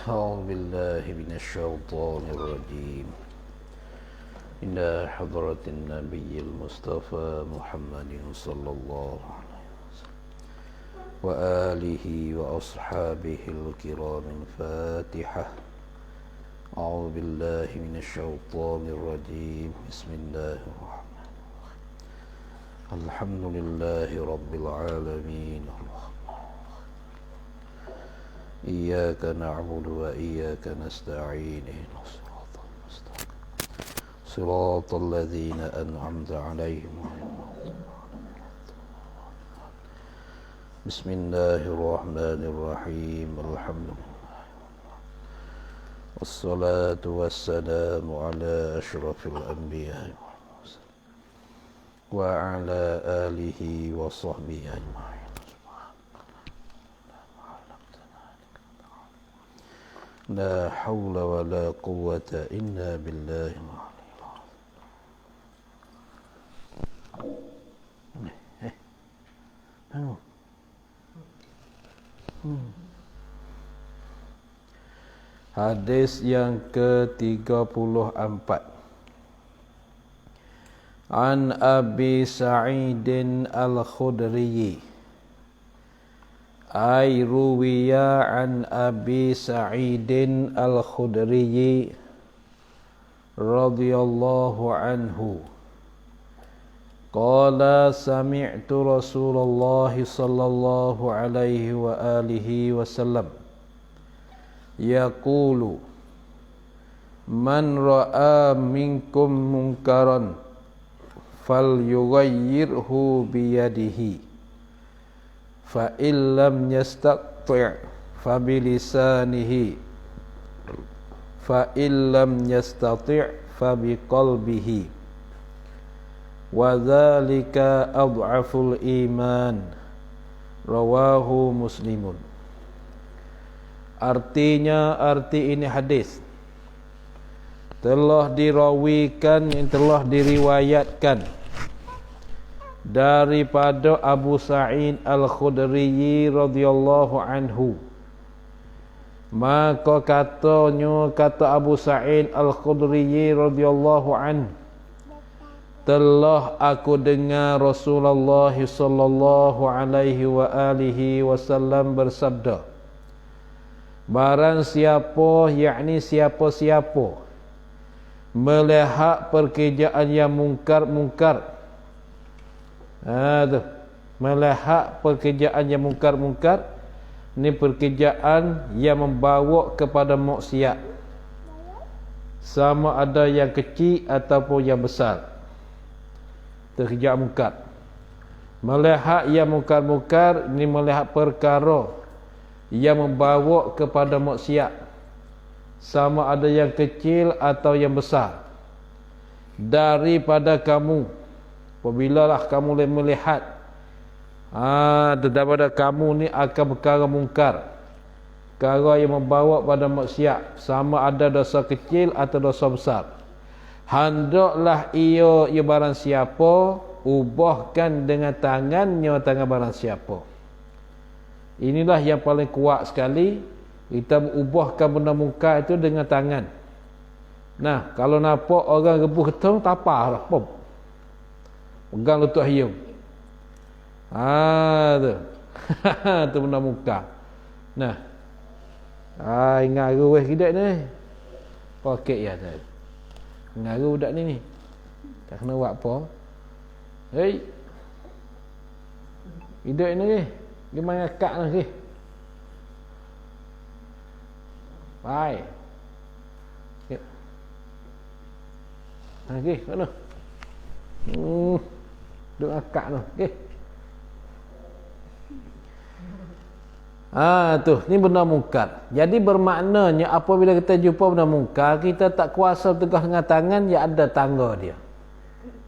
أعوذ بالله من الشيطان الرجيم. إلى حضرة النبي المصطفى محمد صلى الله عليه وسلم وآله وأصحابه الكرام الفاتحة. أعوذ بالله من الشيطان الرجيم. بسم الله الرحمن الرحيم. الحمد لله رب العالمين. إياك نعبد وإياك نستعين. اهدنا الصراط المستقيم صراط الذين أنعمت عليهم. بسم الله الرحمن الرحيم. الحمد لله والصلاة والسلام على أشرف الأنبياء وعلى آله وصحبه أجمعين. لا حول ولا قوة إلا بالله العلي العظيم. Hadis yang ke-34. An Abi Sa'idin Al-Khudri ay ruwiya an Abi Sa'idin Al-Khudri radhiyallahu anhu qala sami'tu Rasulullah sallallahu alaihi wa alihi wasallam yaqulu man ra'a minkum munkaran falyughayyirhu biyadihi fa illam yastati' fa bilisanihi fa illam yastati' fa biqalbihi wa dzalika adhaful iman. Rawahu Muslimun. Artinya, arti ini hadis telah dirawikan, yang telah diriwayatkan daripada Abu Sa'id Al-Khudri radhiyallahu anhu. Maka kata Abu Sa'id Al-Khudri radhiyallahu anhu, telah aku dengar Rasulullah sallallahu alaihi wa alihi wasallam bersabda, barang siapa, yakni siapa-siapa melihat perkerjaan yang mungkar-mungkar, melihat pekerjaan yang mungkar-mungkar, ni pekerjaan yang membawa kepada maksiat, sama ada yang kecil ataupun yang besar, pekerjaan mungkar. Melihat yang mungkar-mungkar ni melihat perkara yang membawa kepada maksiat, sama ada yang kecil atau yang besar daripada kamu. Apabila kamu melihat daripada kamu ni akan perkara mungkar, perkara yang membawa pada maksiat, sama ada dosa kecil atau dosa besar, hendaklah ia barang siapa ubahkan dengan tangannya tangan barang siapa. Inilah yang paling kuat sekali, kita ubahkan benda mungkar itu dengan tangan. Nah, kalau nampak orang rebuh ketung, tapah lah, pom, pegang lutut hiung. Tu. Tu benda muka. Nah. Ngaru weh kidak ni. Poket ya tu. Ngaru budak ni. Tak kena buat apa. Hei. Kidak ni ke? Dia main akak lah ke? Baik. Okey, mana? Duk akak tu. Okey. Tu, ni benda mungkar. Jadi bermaknanya apabila kita jumpa benda mungkar, kita tak kuasa tegas dengan tangan, ya ada tangga dia.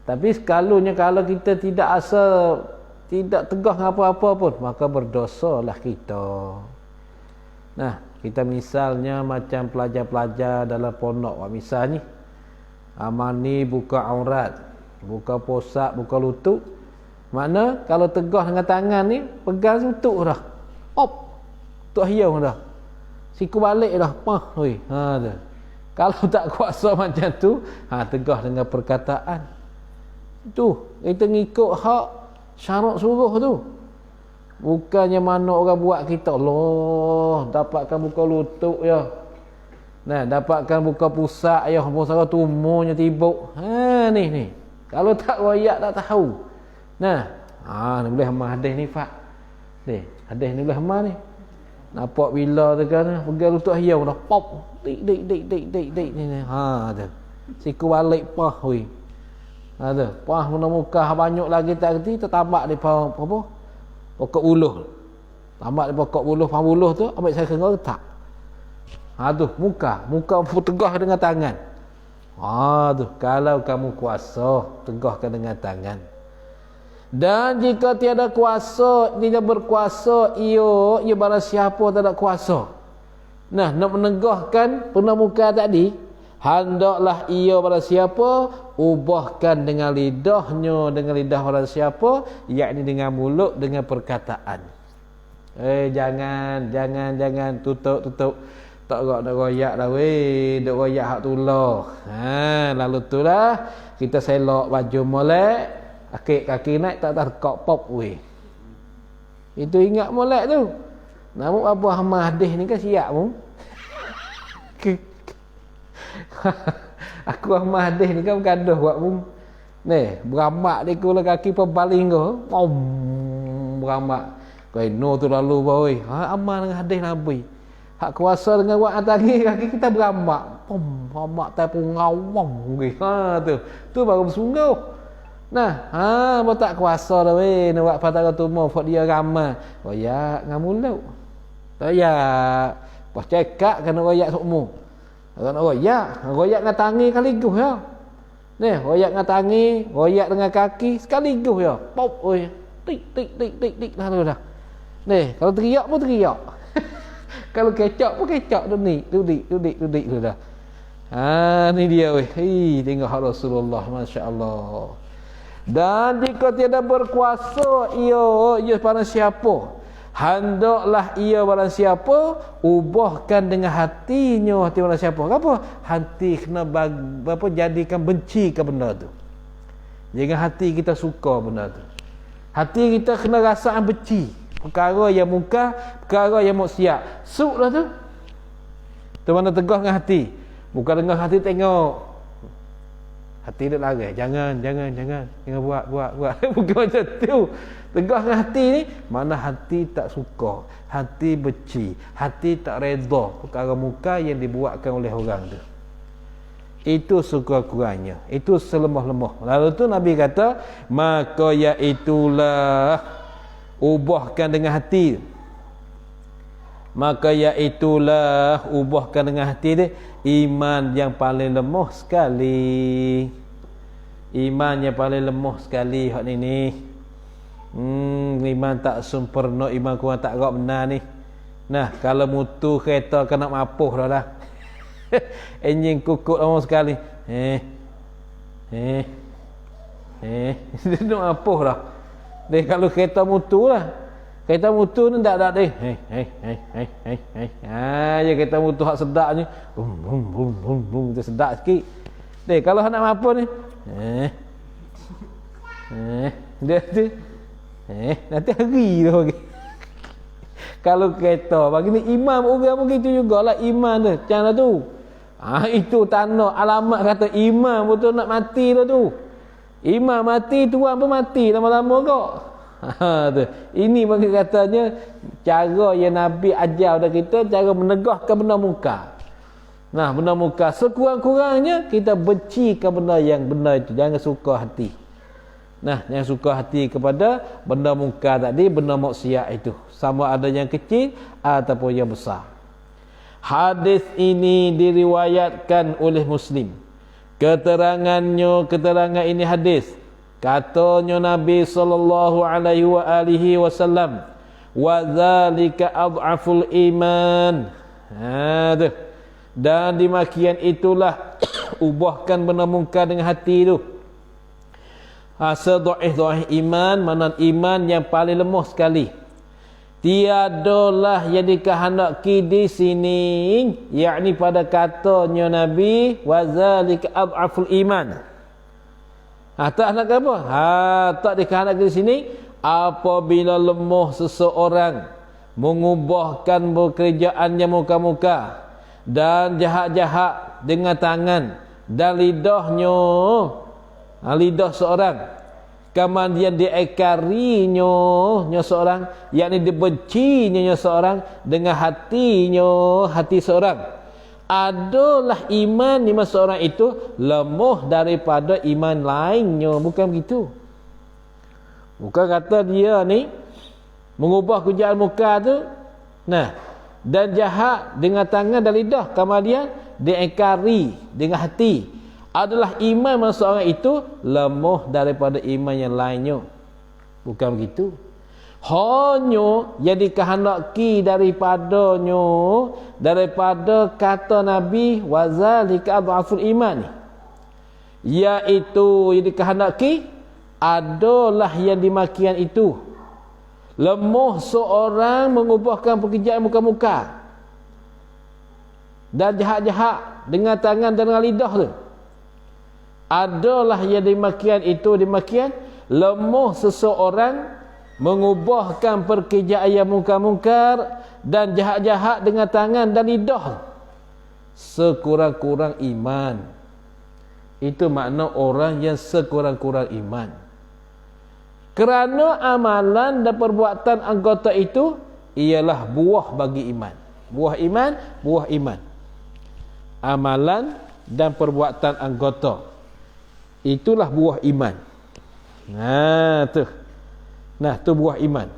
Tapi sekalunya kalau kita tidak asal, tidak tegas dengan apa-apa pun, maka berdosalah kita. Nah, kita misalnya macam pelajar-pelajar dalam pondok, misalnya amani buka aurat, buka posak, buka lutut. Mana kalau tegah dengan tangan ni, pegang lutut dah. Op. Tuk hiung dah. Siku balik dah. Pah, oi. Tu. Kalau tak kuasa macam tu, tegah dengan perkataan. Tu, kita ngikut hak syarat suruh tu. Bukannya mana orang buat kita, Allah, dapatkan buka lutut ya. Nah, dapatkan buka pusat ya, pasal tumornya tibuk. Ni. Kalau tak royak tak tahu. Nah, ni boleh hama hadis ni Fak. Ni, hadis ni boleh hama ni. Nampak bila tu kan, pegang lutut hiau dah pop. Dik ni. Tu. Siku balik pah weh. Tu. Pah guna muka banyak lagi tak kerti, tertabak di apa? Pokok uluh. Tambak di pokok uluh, pang uluh tu ambil saya kena letak. Tu muka tegah dengan tangan. Tu kalau kamu kuasa, tegahkan dengan tangan. Dan jika tiada kuasa, tidak berkuasa, ia barang siapa tak ada kuasa. Nah, nak menegahkan penamuka tadi, hendaklah ia barang siapa ubahkan dengan lidahnya, dengan lidah orang siapa, yakni dengan mulut, dengan perkataan. Jangan tutup. Tak nak royak dah weh, dok royak hak tulah. Lalu itulah kita selok baju molek, kaki naik tak terkok pop weh. Itu ingat molek tu. Namun Abu Ahmad hadis ni kan siap pun. Aku Ahmad hadis ni kan bergaduh buat pun. Ni, beramak dia kula kaki pebaling ko. Beramak. Kau no tu lalu boy. Amal dengan hadis Nabi. Hak kuasa dengan buat tangi kaki kita beramak. Beramak tai pungau wong. Tu baru bersungguh. Nah, apa tak kuasa dah weh nak buat patah tumo buat dia ramai. Royak dengan mulut. Royak. Pas cekak kena royak sukmu. Kalau royak dengan tangi sekaligus ya. Ni, royak dengan tangi, royak dengan kaki sekaligus ya. Pop oi. Tik dah. Ni, kalau teriak pun teriak. Kalau kecak pun kecak dudik tu dah. Ni dia weh. Tengok Rasulullah, masya-Allah. Dan jika tiada berkuasa ia barang siapa, hendaklah ia barang siapa ubahkan dengan hatinya, hati barang siapa. Apa? Hati kena jadikan benci ke benda tu. Jangan hati kita suka benda tu. Hati kita kena rasaan benci. Perkara yang muka, perkara yang maksiat. Suk dah tu. Tu mana tegah dengan hati. Bukan dengan hati tengok. Hati dia lari. Jangan buat. Bukan macam tu. Tegah dengan hati ni, mana hati tak suka, hati benci, hati tak redha perkara muka yang dibuatkan oleh orang tu. Itu sekurang-kurangnya. Itu selemah-lemah. Lalu tu Nabi kata, maka iaitulah ubahkan dengan hati. Maka iaitulah ubahkan dengan hati dia iman yang paling lemah sekali. Iman yang paling lemah sekali hak ni. Iman tak sempurna, iman kurang tak gerak benar ni. Nah, kalau mutu kereta kena mapuh dah. Enjin kukuk lama sekali. Dia nak mapuh dah. Dia kalau kereta mutu lah. Kereta mutu ni tak ada dia. Ya kereta mutu hak sedap ni. Bum tu sedap sikit. Dia kalau nak mapuh ni. Dia tu. Nanti hari tu bagi. Kalau kereta bagi ni iman orang begitu jugalah iman tu. Macam tu. Itu tanda alamat kata iman betul nak mati dah tu. Iman mati, tuan pun mati lama-lama kok. Tu. Ini bagi katanya cara yang Nabi ajar dah kita, cara menegahkan benda muka. Nah, benda muka sekurang-kurangnya kita benci ke benda yang benar itu. Jangan suka hati. Nah, jangan suka hati kepada benda muka tadi, benda maksiat itu. Sama ada yang kecil ataupun yang besar. Hadis ini diriwayatkan oleh Muslim. Keterangan ini hadis. Katanya Nabi sallallahu alaihi wasallam, wa dzalika adhaful iman. Dan demikian itulah ubahkan benda munkar dengan hati itu. Sedhaif iman, mana iman yang paling lemah sekali. tiadalah yang dikehendaki di sini, yakni pada katanya Nabi, wazalika ad'aful iman. Tak nak apa? Tak dikehendaki di sini apabila lemah seseorang mengubahkan pekerjaannya muka-muka dan jahat-jahat dengan tangan dan lidahnya, lidah seorang, kemudian diekarinya seorang, yakni dibencinya seorang dengan hati seorang, adalah iman seorang itu lemah daripada iman lainnya. Bukan begitu. Bukan kata dia ni mengubah kerjaan muka tu, dan jahat dengan tangan dan lidah, kemudian diekari dengan hati, adalah iman seorang itu lemah daripada iman yang lainnya. Bukan begitu. Hanya yang dikehendaki daripada kata Nabi wazalika adhaful iman, iaitu yang dikehendaki adalah yang dimakian itu lemah seorang mengubahkan pekerjaan muka-muka dan jahat-jahat dengan tangan dan dengan lidah tu, adalah yang demikian itu lemah seseorang mengubahkan pekerjaan yang mungkar-mungkar dan jahat-jahat dengan tangan dan lidah sekurang-kurang iman. Itu makna orang yang sekurang-kurang iman. Kerana amalan dan perbuatan anggota itu ialah buah bagi iman. Buah iman. Amalan dan perbuatan anggota, itulah buah iman. Tu buah iman.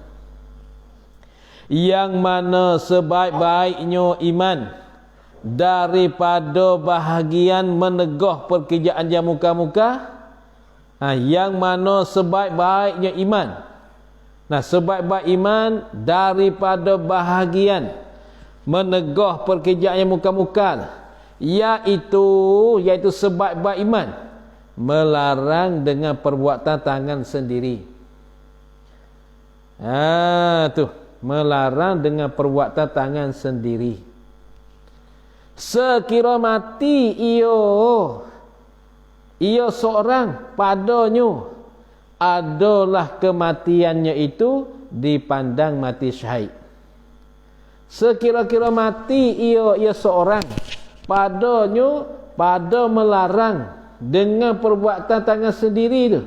Yang mana sebaik-baiknya iman daripada bahagian menegah pekerjaan yang muka-muka. Yang mana sebaik-baiknya iman. Sebaik-baik iman daripada bahagian menegah pekerjaan yang muka-muka, iaitu sebaik-baik iman melarang dengan perbuatan tangan sendiri. Melarang dengan perbuatan tangan sendiri. Sekira mati ia seorang padanya, adalah kematiannya itu dipandang mati syahid. Sekira-kira mati ia seorang padanya, pada melarang dengan perbuatan tangan sendiri tu.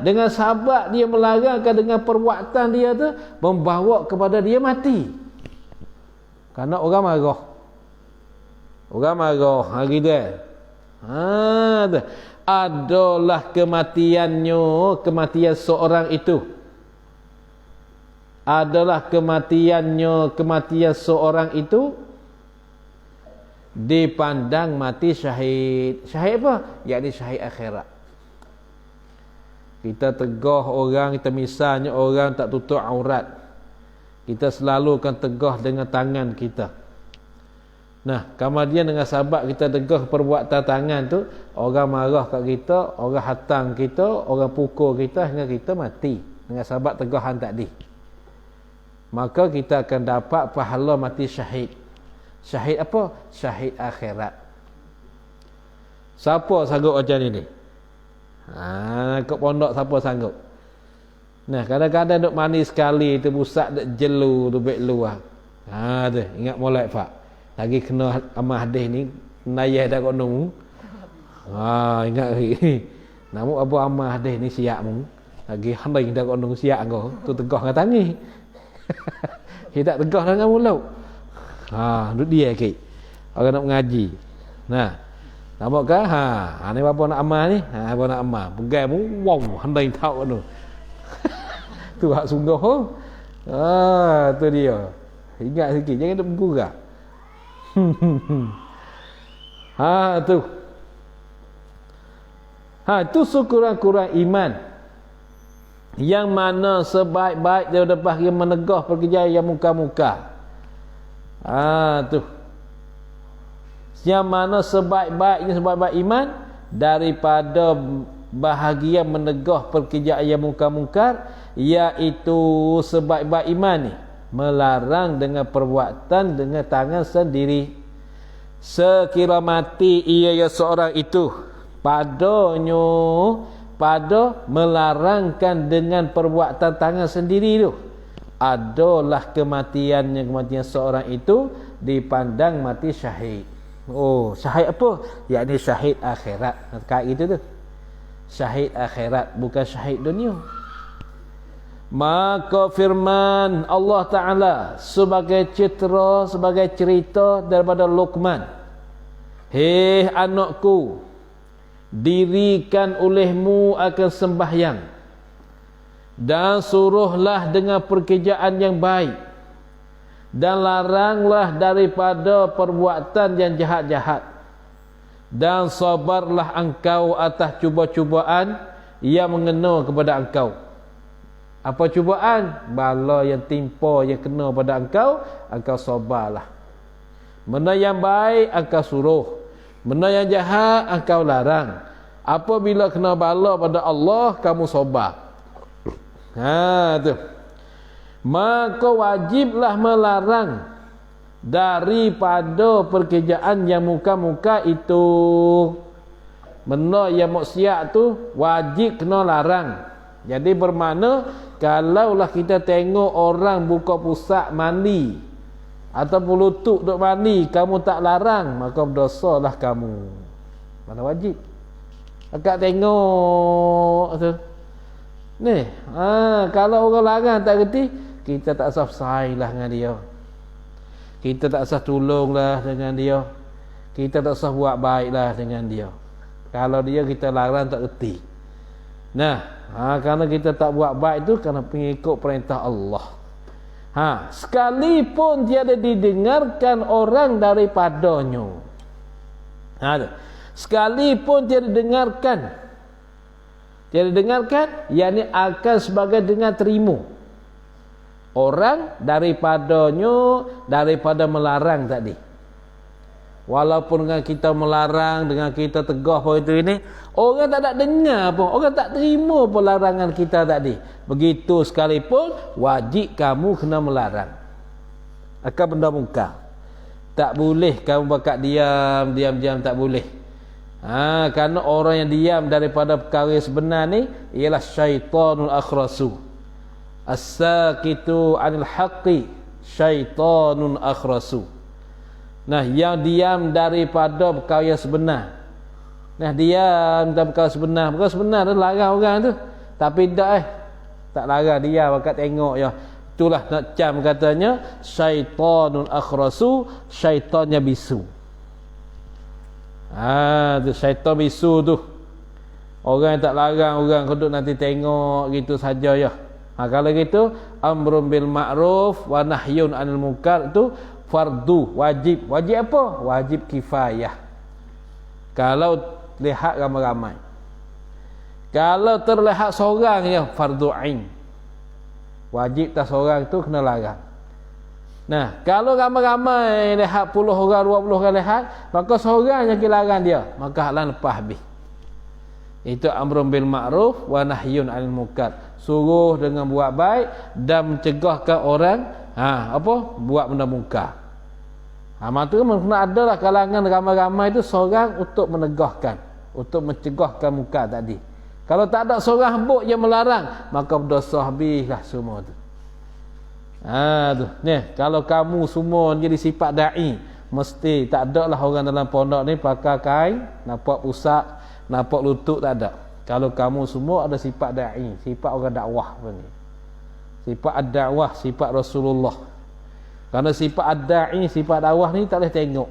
Dengan sahabat dia melarangkan dengan perbuatan dia tu, membawa kepada dia mati. Kerana orang marah. Hari tu adalah kematian seorang itu, kematian seorang itu dipandang mati syahid. Syahid apa? Yakni syahid akhirat. Kita tegah orang, kita misalnya orang tak tutup aurat, kita selalu akan tegah dengan tangan kita. Kemudian dengan sahabat kita tegah perbuatan tangan tu, orang marah kat kita, orang hatang kita, orang pukul kita hingga kita mati dengan sahabat tegahan tadi, maka kita akan dapat pahala mati syahid. Syahid apa? Syahid akhirat. Siapa sanggup macam ni? Kat pondok siapa sanggup? Kadang-kadang duk manis sekali tu, pusat duk jelu tu baik luar. Ingat molek pak. Lagi kena amah hadis ni nayah dah kau nung. Ingat namun apa amah hadis ni siap mung. Lagi handai dah kau nung siap kau. Tu tegah dengan tangi. Kita tegah dengan mulut. Duduk dia ke. Orang nak mengaji. Nampakkah? Ni apa nak amah ni? Apa nak amah? Pegai mu wow handai tahu tu. Tu hak sungguh. Tu dia. Ingat sikit jangan duk bergurau. Tu sekurang-kurang iman yang mana sebaik-baik daripada bahagian menegah pekerjaan yang muka-muka. Yang mana sebaik-baik iman daripada bahagian menegah perkerjaan yang mungkar-mungkar, iaitu sebaik-baik iman ni melarang dengan perbuatan dengan tangan sendiri. Sekira mati ia ya seorang itu padanya pada melarangkan dengan perbuatan tangan sendiri tu, adalah kematian seorang itu dipandang mati syahid. Oh, syahid apa? Yakni syahid akhirat. Kayak gitu tu. Syahid akhirat, bukan syahid dunia. Maka firman Allah Ta'ala sebagai citra, sebagai cerita daripada Luqman, hei anakku, dirikan olehmu akan sembahyang dan suruhlah dengan pekerjaan yang baik dan laranglah daripada perbuatan yang jahat-jahat, dan sabarlah engkau atas cuba-cubaan yang mengena kepada engkau. Apa cubaan? Bala yang timpa, yang kena pada engkau, engkau sabarlah. Benda yang baik engkau suruh, benda yang jahat engkau larang. Apabila kena bala pada Allah, kamu sabar. Tu. Maka wajiblah melarang daripada pekerjaan yang muka-muka itu. Benda yang maksiat tu wajib kena larang. Jadi bermakna kalaulah kita tengok orang buka pusat mandi ataupun lutut duk mandi, kamu tak larang, maka berdosalah kamu. Mana wajib. Akak tengok tu. Ni, kalau orang larang tak reti, kita tak usah sailah dengan dia. Kita tak usah tolonglah dengan dia. Kita tak usah buat baiklah dengan dia. Kalau dia kita larang tak reti. Nah, kerana kita tak buat baik tu kerana pengikut perintah Allah. Sekalipun tiada didengarkan orang daripadanya. Sekalipun tiada dengarkan, yakni akan sebagai dengar terima orang daripadanya, daripada melarang tadi. Walaupun dengan kita melarang, dengan kita tegah apa itu ini, orang tak nak dengar pun, orang tak terima pun larangan kita tadi. Begitu sekalipun wajib kamu kena melarang akan benda mungkar. Tak boleh kamu bakat diam tak boleh. Kerana orang yang diam daripada perkara yang sebenar ni ialah syaitanul akhrasu. As-saqitu 'anil haqqi syaitanun akhrasu. Nah, yang diam daripada perkara yang sebenar. Nah, diam daripada perkara sebenar. Perkara sebenar tu larang orang tu. Tapi tak larang dia bakat tengok ya. Itulah nak cam katanya syaitanun akhrasu, syaitannya bisu. Tu syaitan bisu tu. Orang yang tak larang orang duduk nanti tengok gitu saja ya. Kalau gitu amrun bil ma'ruf wa nahyun 'anil munkar tu fardu, wajib. Wajib apa? Wajib kifayah. Kalau lihat ramai-ramai. Kalau terlihat seorang ya fardu ain. Wajib tak seorang tu kena larang. Nah, kalau ramai-ramai lihat 10 orang, 20 orang lihat, maka seorang yang larang dia, maka halang lepas habis. Itu amrun bil ma'ruf wa nahyun 'anil munkar. Suruh dengan buat baik dan mencegahkan orang buat benda mungkar. Maka kena adalah kalangan ramai-ramai itu seorang untuk menegahkan, untuk mencegahkan mungkar tadi. Kalau tak ada seorang hambuk yang melarang, maka berdosa habislah semua tu. Tu. Ni, kalau kamu semua jadi sifat dai, mesti tak ada lah orang dalam pondok ni pakai kain, nampak pusat, nampak lutut, tak ada. Kalau kamu semua ada sifat dai, sifat orang dakwah ni. Sifat ad-dakwah, sifat Rasulullah. Kerana sifat ad-da'i, sifat dakwah ni tak boleh tengok.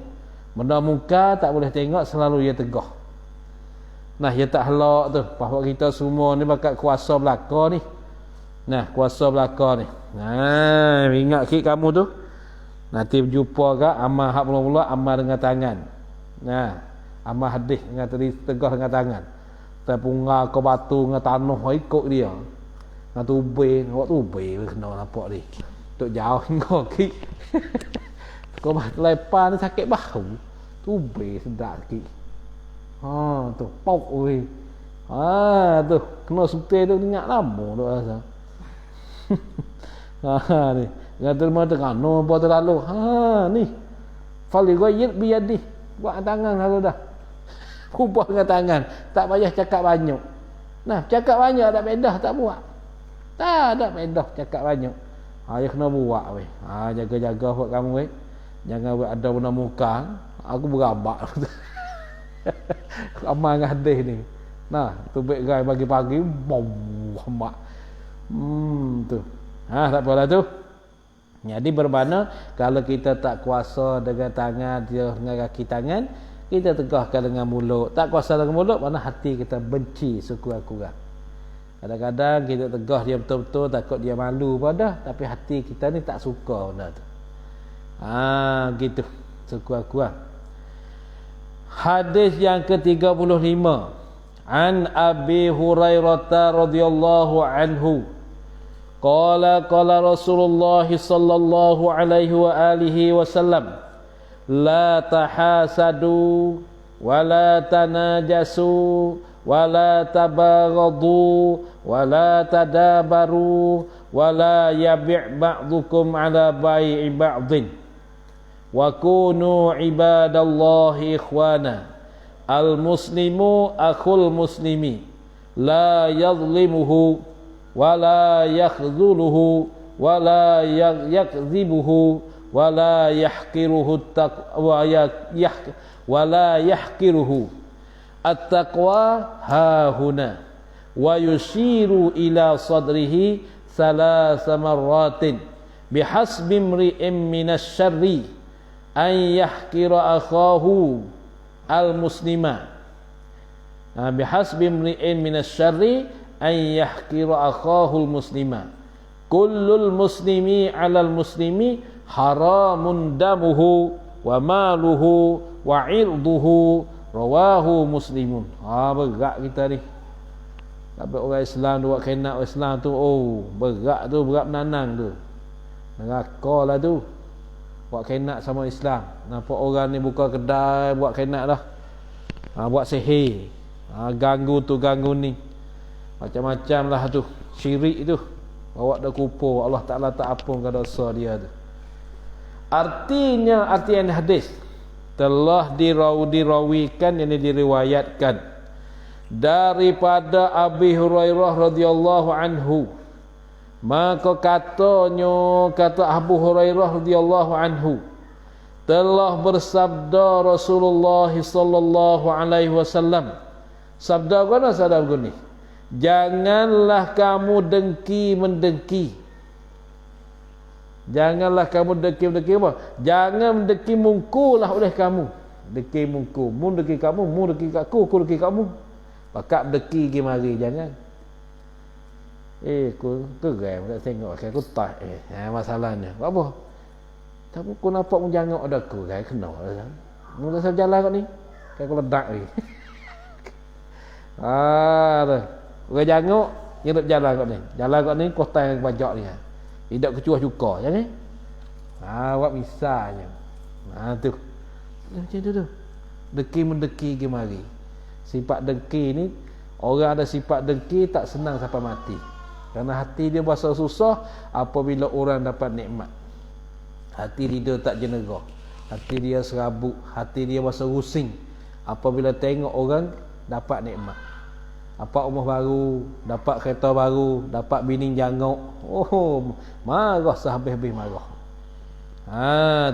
Benda mungkar tak boleh tengok, selalu dia tegah. Nah, dia tak halak tu. Bahawa kita semua ni bakat kuasa belaka ni. Nah, kuasa belaka ni. Ingat sikit kamu tu. Nanti berjumpa ke amal hak mula-mula, amal dengan tangan. Nah, amal hadis dengan tegah dengan tangan. Punga ke batu dengan tanah ikut dia. Dengan tubing, awak tubing kena nampak ni. Tok jauh ngok. Kau lepas ni sakit bahu. Tubing sedap sikit. Tu pok oi. Tu kena sutai tu ingat lama tu rasa. Ni kata mata kano apa terlalu. Ni fali ghayyir bi yadi, buat tangan kalau dah. Ubah dengan tangan, tak payah cakap banyak. Nah, cakap banyak tak bedah tak buat. Tak ada bedah cakap banyak. Ya kena buat weh. Jaga-jaga buat kamu weh. Jangan buat ada benda muka. Aku berabak. Ramai hadis ni. Nah, tu baik gai pagi-pagi bom mak. Tu. Tak apalah tu. Jadi bermakna kalau kita tak kuasa dengan tangan, dia dengan kaki tangan, kita tegahkan dengan mulut. Tak kuasa dengan mulut, mana hati kita benci sekurang-kurang. Kadang-kadang kita tegah dia betul-betul, takut dia malu pada, tapi hati kita ni tak suka benda tu. Gitu. Sekurang-kurang. Hadis yang ke-35. An Abi Hurairah radhiyallahu anhu. Qala Rasulullah sallallahu alaihi wa alihi wasallam, la tahasadu wa la tanajasu wa la tabaghadu wa la tadabaru wa la yabi' ba'dukum ala bai'i ba'din wa kunu ibadallahi ikhwana. Al muslimu akhul muslimi la yadhlimuhu wa la yakhdhuluhu wa la yakdhibuhu wa la yahqiruhu wa la yahqiruhu. At-taqwa hahuna wa yushiru ila sadrihi thalatha marratin bihasbi imri'in minasy syarri an yahqira akhahu al-muslima. Bihasbi imri'in minasy syarri an yahqira akhahu al-muslima. Kullul muslimi 'alal muslimi haramun damuhu wa maluhu wa 'irduhu. Rawahu Muslimun. Berat kita ni. Tapi orang Islam tu buat kena orang Islam tu, berat tu, berat menanang tu. Neraka lah tu. Buat kena sama Islam. Nampak orang ni buka kedai buat kena dah. Buat sihir. Ganggu tu ganggu ni. Macam-macam lah tu. Syirik tu. Bawa dah kupur. Allah Ta'ala tak ampunkan dosa dia tu. Artian hadis telah dirawikan, ini diriwayatkan daripada Abi Hurairah radhiyallahu anhu. Maka kata Abu Hurairah radhiyallahu anhu, telah bersabda Rasulullah sallallahu alaihi wasallam. Sabda mana sabda begini? Janganlah kamu dengki-mendengki. Janganlah kamu dengki apa? Jangan dengki mungkulah oleh kamu. Dengki mungku. Mu dengki kamu, mu dengki aku dengki kamu. Pakak dengki pergi mari, jangan. Aku geram nak tengok aku tak. Masalahnya. Apa? Tapi aku nampak mu jangok ada aku, kan kena. Mu dah jalan kat ni. Kan aku ledak ni. Tu. Orang jangok hidup jalan kat ni. Jalan kat ni kota yang bajak ni. Tidak kecuah juga ya ni. Awak misalnya. Tu. Macam tu. Dengki mendengki pergi mari. Sifat dengki ni, orang ada sifat dengki tak senang sampai mati. Kerana hati dia berasa susah apabila orang dapat nikmat. Hati dia tak jenera. Hati dia serabut, hati dia berasa rusing apabila tengok orang dapat nikmat. Dapat rumah baru, dapat kereta baru, dapat bini jangok. Marah sehabis-habis marah.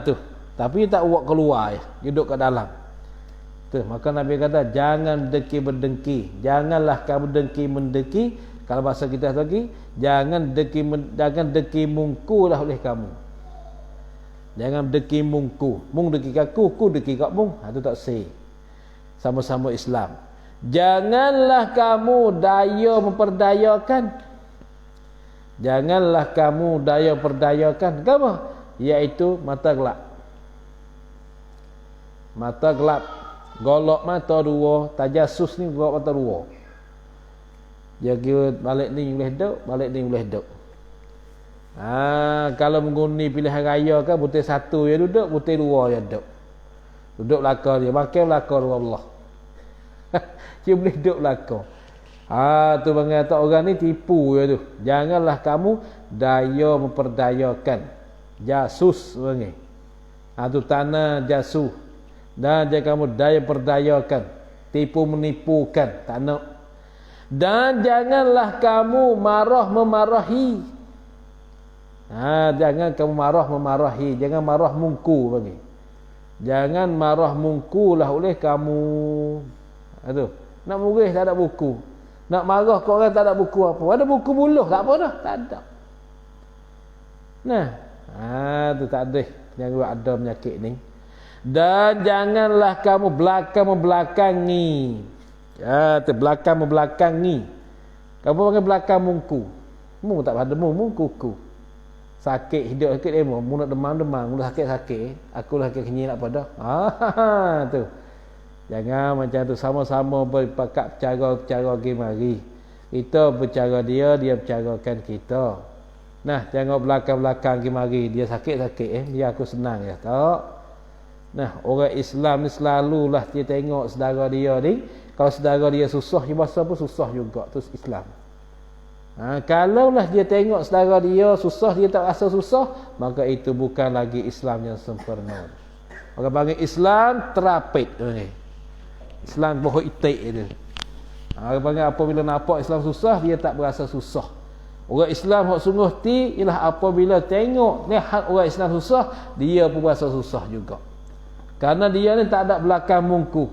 Tu. Tapi tak buat keluar ya. Duduk kat dalam. Tu, maka Nabi kata jangan dengki berdengki. Janganlah kamu dengki-mendengki. Kalau bahasa kita lagi, jangan dengki mungku lah oleh kamu. Jangan dengki mungku. Mung dengki aku dengki kat mung. Tu tak sah. Sama-sama Islam. Janganlah kamu daya memperdayakan. Janganlah kamu daya perdayakan. Apa? Iaitu mata gelap. Mata gelap. Golok mata dua. Tajasus ni golok mata dua. Dia kira balik ni boleh duduk, balik ni boleh duduk. Kalau mengundi pilihan raya kan, butir satu dia duduk, butir dua dia duduk. Duduk belakang dia. Makan belakang Allah. Dia boleh duduk belakang. Tu mengata orang ni tipu je tu. Janganlah kamu daya memperdayakan. Jasus panggil. Tu tanah jasus. Dan jangan kamu daya perdayakan, tipu menipukan, tak nak. Dan janganlah kamu marah memarahi. Jangan kamu marah memarahi, jangan marah mungku bagi. Jangan marah mungku lah oleh kamu. Nak murih tak ada buku. Nak marah kau orang tak ada buku apa. Ada buku buluh tak apa dah, tak ada. Nah, tu tak ada. Jangan ada penyakit ni. Dan janganlah kamu belakang-membelakangi. Belakang-membelakangi. Kamu panggil belakang mungku. Mu tak pada mu kuku. Sakit hidup sakit demo, mu nak demam-demam, mu sakit-sakit, aku lah sakit kenyang nak pada. Tu. Jangan macam tu, sama-sama berpakat bercara mari. Kita bercara dia bercarakan kita. Nah, jangan belakang-belakang mari. Dia sakit-sakit dia aku senang ya. Tak. Nah, orang Islam ni selalulah dia tengok saudara dia ni, kalau saudara dia susah, dia bahasa pun susah juga, tu Islam. Kalaulah dia tengok saudara dia susah, dia tak rasa susah, maka itu bukan lagi Islam yang sempurna. Orang panggil Islam terapit ni. Islam bohong itik itu. Orang panggil apabila nampak Islam susah, dia tak berasa susah. Orang Islam hak sungguh ti ialah apabila tengok lihat orang Islam susah, dia pun berasa susah juga. Kerana dia ni tak ada belakang mungku.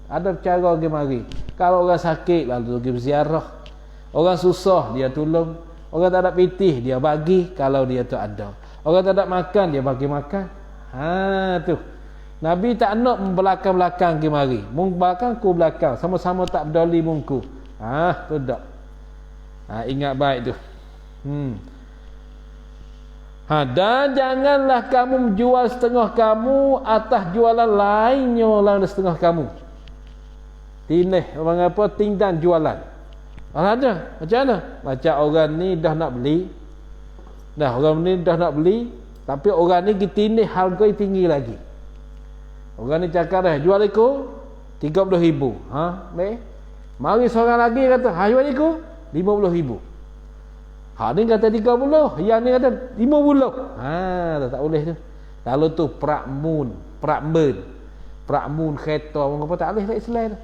Ada cara pergi mari. Kalau orang sakit lalu pergi berziarah. Orang susah dia tolong. Orang tak ada pitih dia bagi kalau dia tu ada. Orang tak ada makan dia bagi makan. Tu. Nabi tak nak belakang-belakang pergi mari. Mung belakang ku belakang, sama-sama tak peduli mungku. Tu dak. Ingat baik tu. Dan janganlah kamu menjual setengah kamu atas jualan lainnya orang setengah kamu. Tinih orang apa tingdan jualan. Ada macam mana? Macam orang ni dah nak beli. Orang ni dah nak beli, tapi orang ni tinih harga tinggi lagi. Orang ni cakap dah jual aku 30,000. Baik. Mari seorang lagi kata, jual aku 50,000. Ni kata 30, yang ni kata 50. Tak boleh tu. Kalau tu prakmun kereta orang apa tak boleh dalam Islam tu.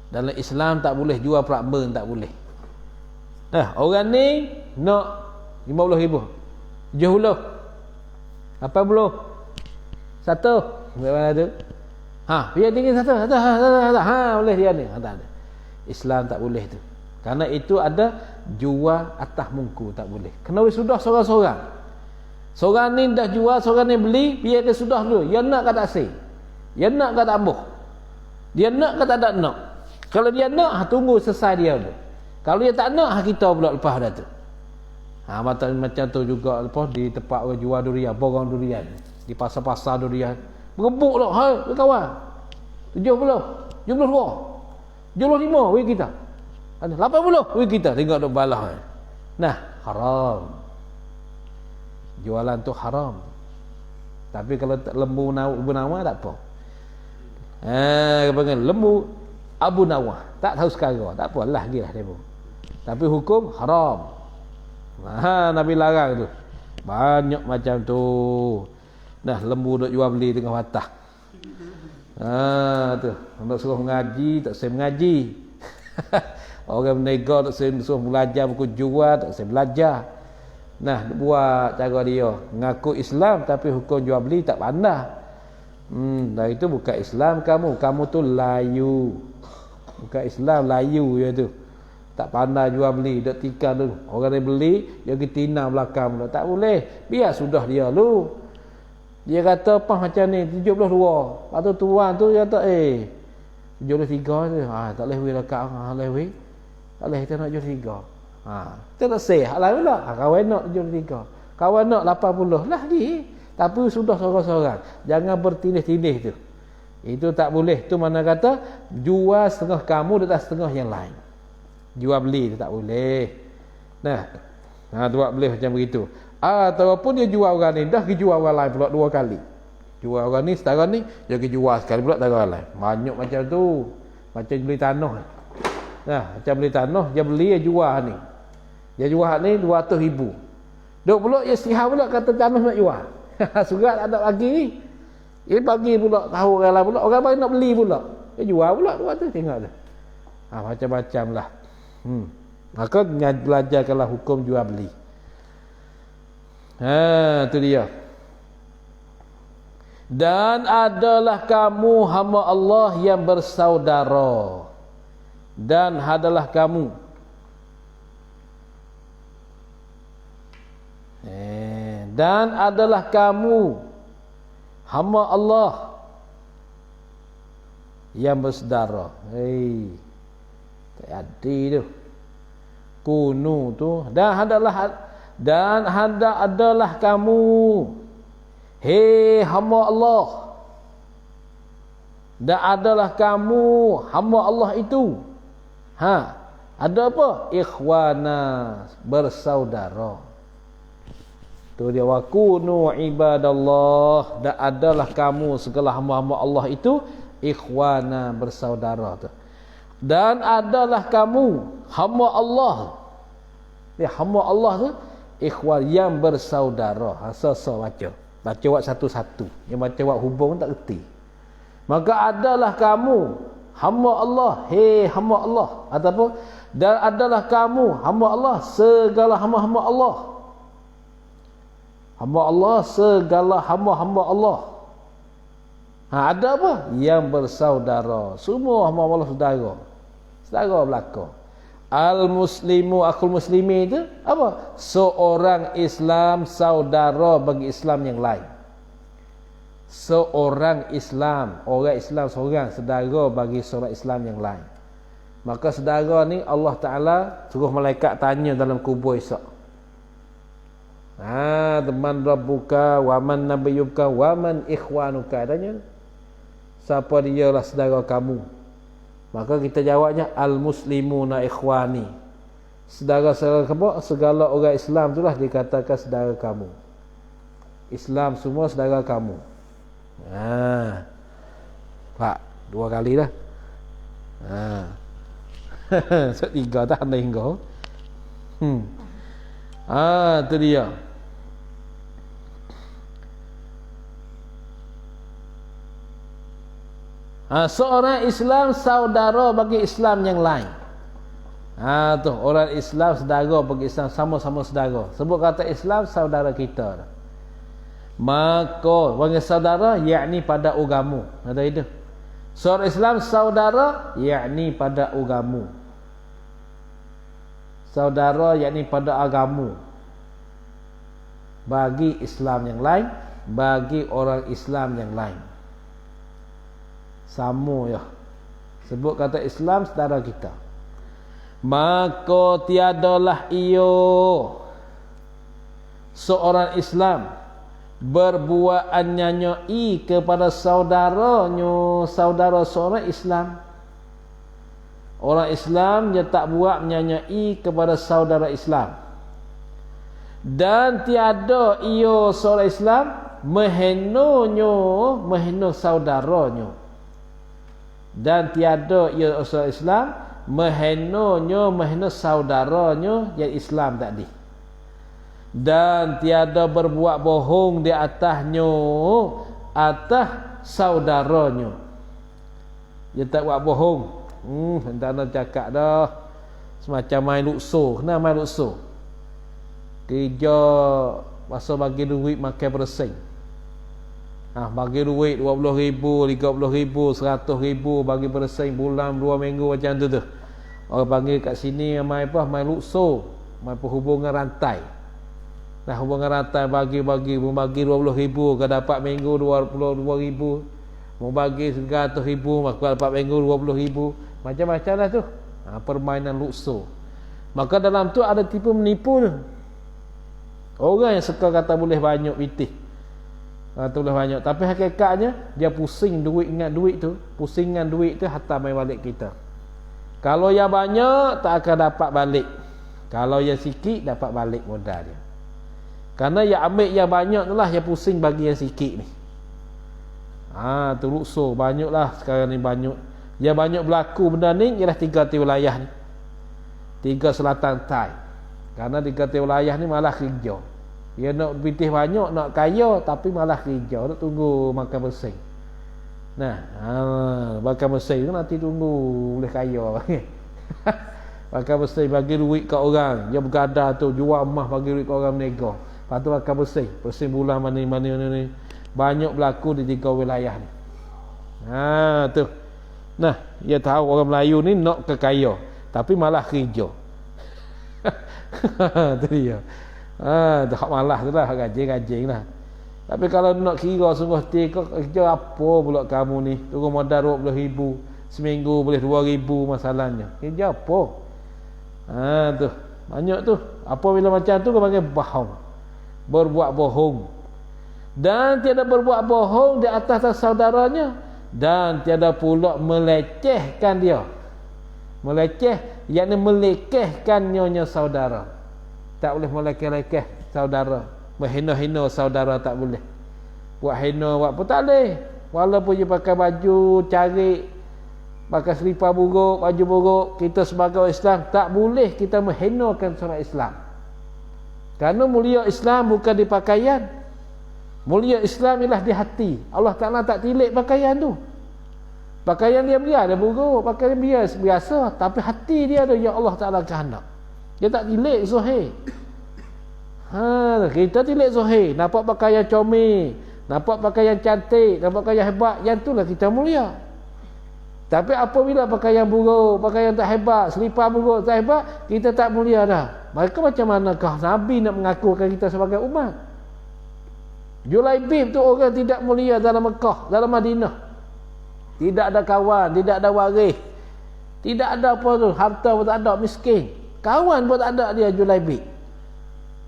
Dalam Islam tak boleh jual prakmun, tak boleh. Orang ni nak 50,000. 70. 80. 1. Bagaimana tu? Biar tinggi 1. Boleh dia ni. Tak ada. Islam tak boleh tu. Karena itu ada jual atas mungku, tak boleh. Kenapa sudah seorang-seorang? Seorang ni dah jual, seorang ni beli, biar dia sudah dulu. Dia nak ke tak say? Dia nak ke tak ambuh? Dia nak ke tak nak? Kalau dia nak, tunggu selesai dia dulu. Kalau dia tak nak, kita pula lepas dah tu. Macam tu juga lepas di tempat orang jual durian, borong durian. Di pasar-pasar durian. Berebuk lah, kawan. 70, 72, 75, weh kita. 80 weh kita tengok duk balah. Haram. Jualan tu haram. Tapi kalau lembu Abu Nawah tak apa. Lembu Abu Nawah tak tahu sekarang, tak apalah gilah dia pun. Tapi hukum haram. Nabi larang tu. Banyak macam tu. Lembu duk jual beli tengah patah. Tu. Nak suruh mengaji, tak saya mengaji. Orang berniaga tak suruh belajar buku jual, tak saya belajar. Buat cara dia ngaku Islam tapi hukum jual beli tak pandai. Dan itu bukan Islam kamu tu layu. Bukan Islam, layu je tu. Tak pandai jual beli, dak tikar dulu. Orang yang beli dia pergi tina belakang pula. Tak boleh. Biar sudah dia lu. Dia kata apa macam ni 72. Lepas tu tuan tu dia kata 73 tu. Tak boleh weh dekat boleh weh. Tak boleh kita nak 73. Kita tak say hak lain pula. Kawan nak 73. Kawan nak 80 lah lagi. Tapi sudah seorang-seorang. Jangan bertindih-tindih tu. Itu tak boleh. Tu mana kata jual setengah kamu dan setengah yang lain. Jual beli tu tak boleh. Tu tak boleh macam begitu. Ataupun dia jual orang ni dah pergi jual orang lain pula 2 kali. Jual orang ni setara ni dia pergi jual sekali pula setara orang lain. Banyak macam tu. Macam beli tanah. Nah, macam beli tanah, dia beli, dia jual ni. Dia jual ni 200,000. Duk pula dia istihar pula kata tanah nak jual. Surat tak ada lagi ni. Dia bagi pula tahu orang lain pula, orang lain nak beli pula. Dia jual pula 200, tengok tu. Macam-macam lah. Maka belajarkanlah hukum jual beli. Tu dia. Dan adalah kamu hamba Allah yang bersaudara. Dan adalah kamu dan adalah kamu hamba Allah yang bersaudara. Tak ada tu. Kunu tu. Dan adalah kamu, hei hamba Allah. Dan adalah kamu hamba Allah itu. Ada apa? Ikhwana, bersaudara. Tu dia, wa kunu ibadallah. Dan adalah kamu segala hamba-hamba Allah itu ikhwana, bersaudara tu. Dan adalah kamu hamba Allah. Dia hamba Allah tu ikhwan yang bersaudara. So baca. Baca wak satu-satu. Yang baca wak hubung tak reti. Maka adalah kamu hamba Allah, hei hamba Allah, ataupun dan adalah kamu hamba Allah, segala hamba-hamba Allah. Hamba Allah, segala hamba-hamba Allah. Ada apa? Yang bersaudara. Semua hamba Allah saudara. Saudara belaka. Al-muslimu akhul muslimi itu apa? Seorang Islam saudara bagi Islam yang lain. Seorang Islam, orang Islam seorang, saudara bagi seorang Islam yang lain. Maka saudara ni Allah Ta'ala suruh malaikat tanya dalam kubur esok. Teman rabbuka, waman nabiyuka, waman ikhwanuka. Tanya, siapa dia lah saudara kamu? Maka kita jawabnya, al-muslimuna ikhwani. Saudara-saudara kamu, segala orang Islam itulah dikatakan saudara kamu. Islam semua saudara kamu. Pak, 2 kali dah. So 3 tak ada hingga. Tu dia. Seorang Islam saudara bagi Islam yang lain. Tu orang Islam saudara bagi Islam, sama-sama saudara. Sebut kata Islam saudara kita. Maka bagi saudara yakni pada agama. Ada itu. Seorang Islam saudara yakni pada agama. Saudara yakni pada agama. Bagi Islam yang lain, bagi orang Islam yang lain. Sama ya. Sebut kata Islam saudara kita. Maka tiadalah ia seorang Islam berbuat anyanyai kepada saudaranya, saudara seorang Islam. Orang Islam dia tak buat menyanyai kepada saudara Islam. Dan tiada ia seorang Islam menghina saudaranya. Dan tiada ia seorang Islam menghina saudaranya yang Islam tadi. Dan tiada berbuat bohong di atasnya, atas saudaranya. Dia tak buat bohong. Entah nak cakap dah semacam main lukso. Kenapa main lukso? Kerja masa bagi duit makan bersing. Bagi duit 20,000, 30,000, 100,000 bagi bersing bulan 2 minggu macam tu. Orang panggil kat sini main apa? Main lukso, main perhubungan rantai. Hubungan rantai bagi-bagi, membagi 20,000 ke dapat minggu 22,000, mau bagi 100,000 maka dapat minggu 20,000, macam-macam lah tu. Permainan lukso. Maka dalam tu ada tipu menipu tu. Orang yang suka kata boleh banyak pitih, kata boleh banyak, tapi hakikatnya dia pusing duit, ingat duit tu, pusingan duit tu hatta mai balik kita. Kalau yang banyak tak akan dapat balik, kalau yang sikit dapat balik modal dia. Karena yang ambil yang banyak tu lah yang pusing bagi yang sikit ni. Tu lukso banyaklah sekarang ni, banyak Yang banyak berlaku benda ni ialah 3 wilayah ni. 3 selatan Thai. Karena 3 wilayah ni malah kerja. Dia nak pitih banyak, nak kaya, tapi malah kerja. Nak tunggu makan bersih. Nah, makan bersih tu nanti tunggu boleh kaya. Makan bersih bagi duit kat orang. Dia bergadar tu, jual emas bagi duit kat orang menega. Lepas tu makan bersih. Bersih bulan mana-mana ni. Banyak berlaku di 3 wilayah ni. Tu. Nah, dia tahu orang Melayu ni nak kekaya, tapi malah kerja. Tu dia. Tu hak malah tu lah, gajing-gajing lah. Tapi kalau nak kira sungguh kerja apa pula kamu ni? Turun modal 20,000, seminggu boleh 2,000 masalahnya. Kerja apa? Tu. Banyak tu. Apabila macam tu kau panggil bohong. Berbuat bohong. Dan tiada berbuat bohong di atas saudaranya, dan tiada pula melecehkan dia. Meleceh, yakni melekehkan nyonya saudara. Tak boleh melekeh-lekeh saudara. Menghina-hina saudara tak boleh. Buat hina, buat apa tak boleh. Walaupun dia pakai baju carik, pakai selipar buruk, baju buruk, kita sebagai Islam tak boleh kita menghinakan seorang Islam. Kerana mulia Islam bukan di pakaian. Mulia Islam ialah di hati. Allah Ta'ala tak tilik pakaian tu. Pakaian dia biar dia buruk, pakaian dia biasa, tapi hati dia ada yang Allah Ta'ala kehendak. Dia tak tilik zahir. Kita tilik zahir, nampak pakaian comel, nampak pakaian cantik, nampak pakaian hebat, yang itulah kita mulia. Tapi apabila pakaian buruk, pakaian tak hebat, selipar buruk tak hebat, kita tak mulia dah. Maka macam manakah Nabi nak mengakukan kita sebagai umat? Julaibib tu orang tidak mulia dalam Mekah, dalam Madinah. Tidak ada kawan, tidak ada waris, tidak ada apa tu, harta pun tak ada, miskin. Kawan pun tak ada dia Julaibib.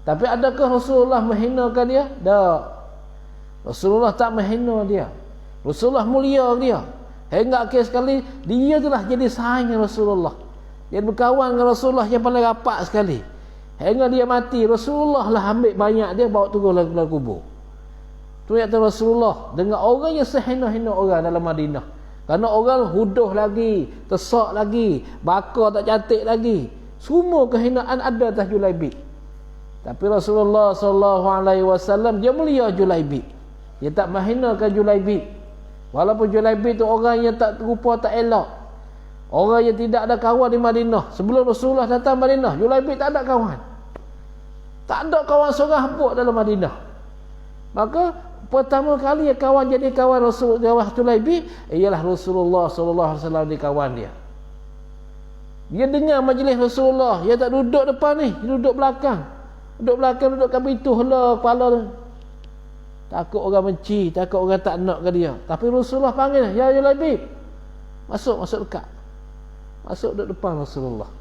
Tapi adakah Rasulullah menghinakan dia? Tak. Rasulullah tak menghina dia. Rasulullah mulia dia. Hingga akhir sekali dia telah jadi saingan Rasulullah. Dia berkawan dengan Rasulullah yang paling rapat sekali. Hingga dia mati, Rasulullah lah ambil banyak dia bawa turun dalam kubur. Tu yang Rasulullah dengan orang yang sehina-hina orang dalam Madinah. Kerana orang huduh lagi, tesak lagi, bakar tak cantik lagi. Semua kehinaan ada atas Julaibib. Tapi Rasulullah SAW dia mulia Julaibib. Dia tak menghinakan Julaibib. Walaupun Julaibib tu orang yang tak rupa tak elok, orang yang tidak ada kawan di Madinah. Sebelum Rasulullah datang Madinah, Julaibib tak ada kawan. Tak ada kawan seorang hapuk dalam Madinah. Maka pertama kali kawan jadi kawan Rasulullah Julaibib ialah Rasulullah SAW di kawan dia. Dia dengar majlis Rasulullah, dia tak duduk depan ni, dia duduk belakang. Duduk belakang, duduk kat pintu, helak kepala tu. Takut orang benci, takut orang tak nak ke dia. Tapi Rasulullah panggil, ya Julaibib, masuk dekat. Masuk duduk depan Rasulullah.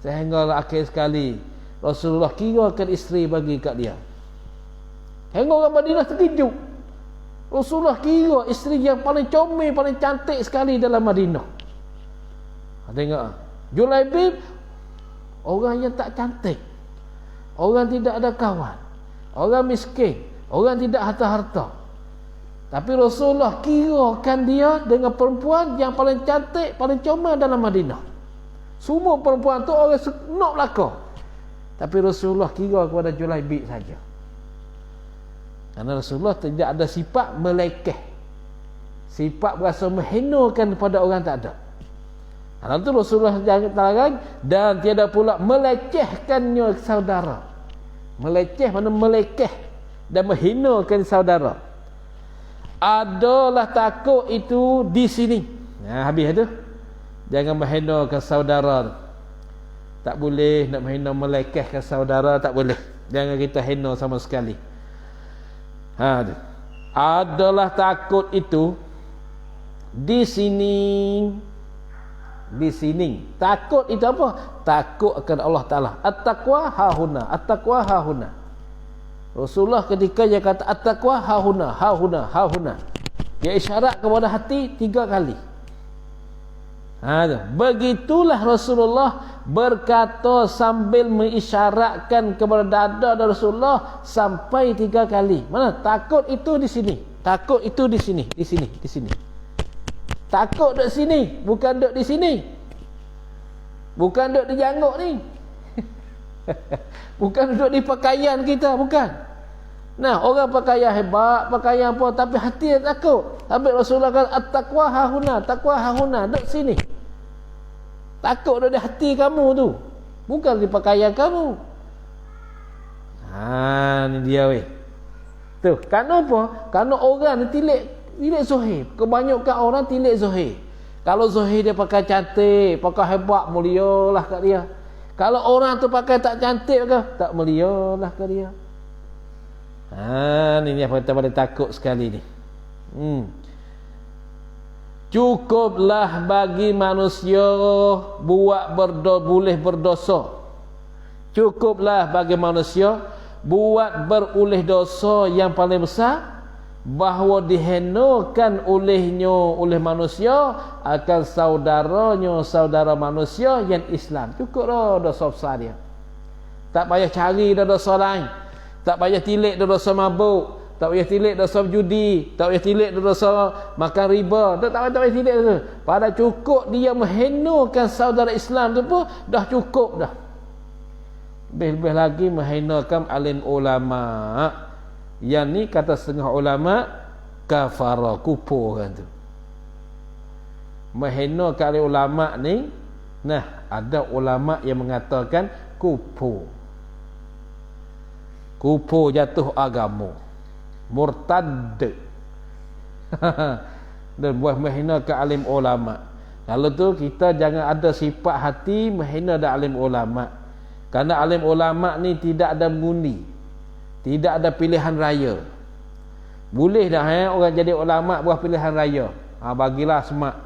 Sehinggalah akhir sekali Rasulullah kirakan isteri bagi kat dia. Hingga orang Madinah terkejut. Rasulullah kira isteri yang paling comel, paling cantik sekali dalam Madinah. Tengok, Julaibib orang yang tak cantik, orang tidak ada kawan, orang miskin, orang tidak harta-harta. Tapi Rasulullah kirakan dia dengan perempuan yang paling cantik, paling comel dalam Madinah. Semua perempuan tu orang nak belaka. Tapi Rasulullah kira kepada Julaibib saja. Kerana Rasulullah tidak ada sifat melekeh, sifat berasa menghinakan kepada orang tak ada. Karena itu Rasulullah larang, dan tiada pula melecehkannya saudara. Meleceh mana melekeh dan menghinakan saudara. Adalah takut itu di sini. Habis tu. Jangan menghinakan saudara. Tak boleh nak menghina melekehkan saudara, tak boleh. Jangan kita hina sama sekali. Adalah takut itu di sini. Di sini. Takut itu apa? Takut akan Allah Ta'ala. At-taqwa hahuna. At-taqwa hahuna. Rasulullah ketika dia kata at-taqwa hahuna, hahuna, hahuna, dia isyarat kepada hati 3 kali. Begitulah Rasulullah berkata sambil mengisyaratkan kepada dada Rasulullah sampai 3 kali. Mana? Takut itu di sini. Takut itu di sini. Di sini. Di sini. Takut duduk sini, bukan duduk di sini. Bukan duduk di janggut ni. Bukan duduk di pakaian kita, bukan. Nah, orang pakaian hebat, pakaian apa, tapi hati dia takut. Tapi Rasulullah kata, at-taqwa hahuna, takwa hahuna, duduk sini. Takut duduk di hati kamu tu, bukan di pakaian kamu. Ni dia weh. Tu, kerana apa? Kerana orang ni tilik zahir. Kebanyakan orang tilik zahir. Kalau zahir dia pakai cantik, pakai hebat, mulialah kat dia. Kalau orang tu pakai tak cantik ke, tak mulialah kat dia. Ni yang kita boleh takut sekali ni. Cukuplah bagi manusia boleh berdosa. Cukuplah bagi manusia buat berulah dosa yang paling besar, bahawa dihenakan oleh manusia akan saudara manusia yang Islam. Cukup dah dosa besar dia. Tak payah cari dah dosa lain. Tak payah tilik dah dosa mabuk, tak payah tilik dosa judi, tak payah tilik dah dosa makan riba. Tak payah tilik tu. Pada cukup dia menghinakan saudara Islam tu pun dah cukup dah. Lebih-lebih lagi menghinakan alim ulama. Yang ni kata setengah ulama kafara, kufur kan tu. Menghinakan alim ulama ni, nah, ada ulama yang mengatakan kufur. Kufur jatuh agama, murtad. Dan buat menghinakan alim ulama. Kalau tu kita jangan ada sifat hati menghina dah alim ulama. Kerana alim ulama ni tidak ada mengundi, tidak ada pilihan raya. Boleh dah orang jadi ulama buat pilihan raya. Bagilah semak.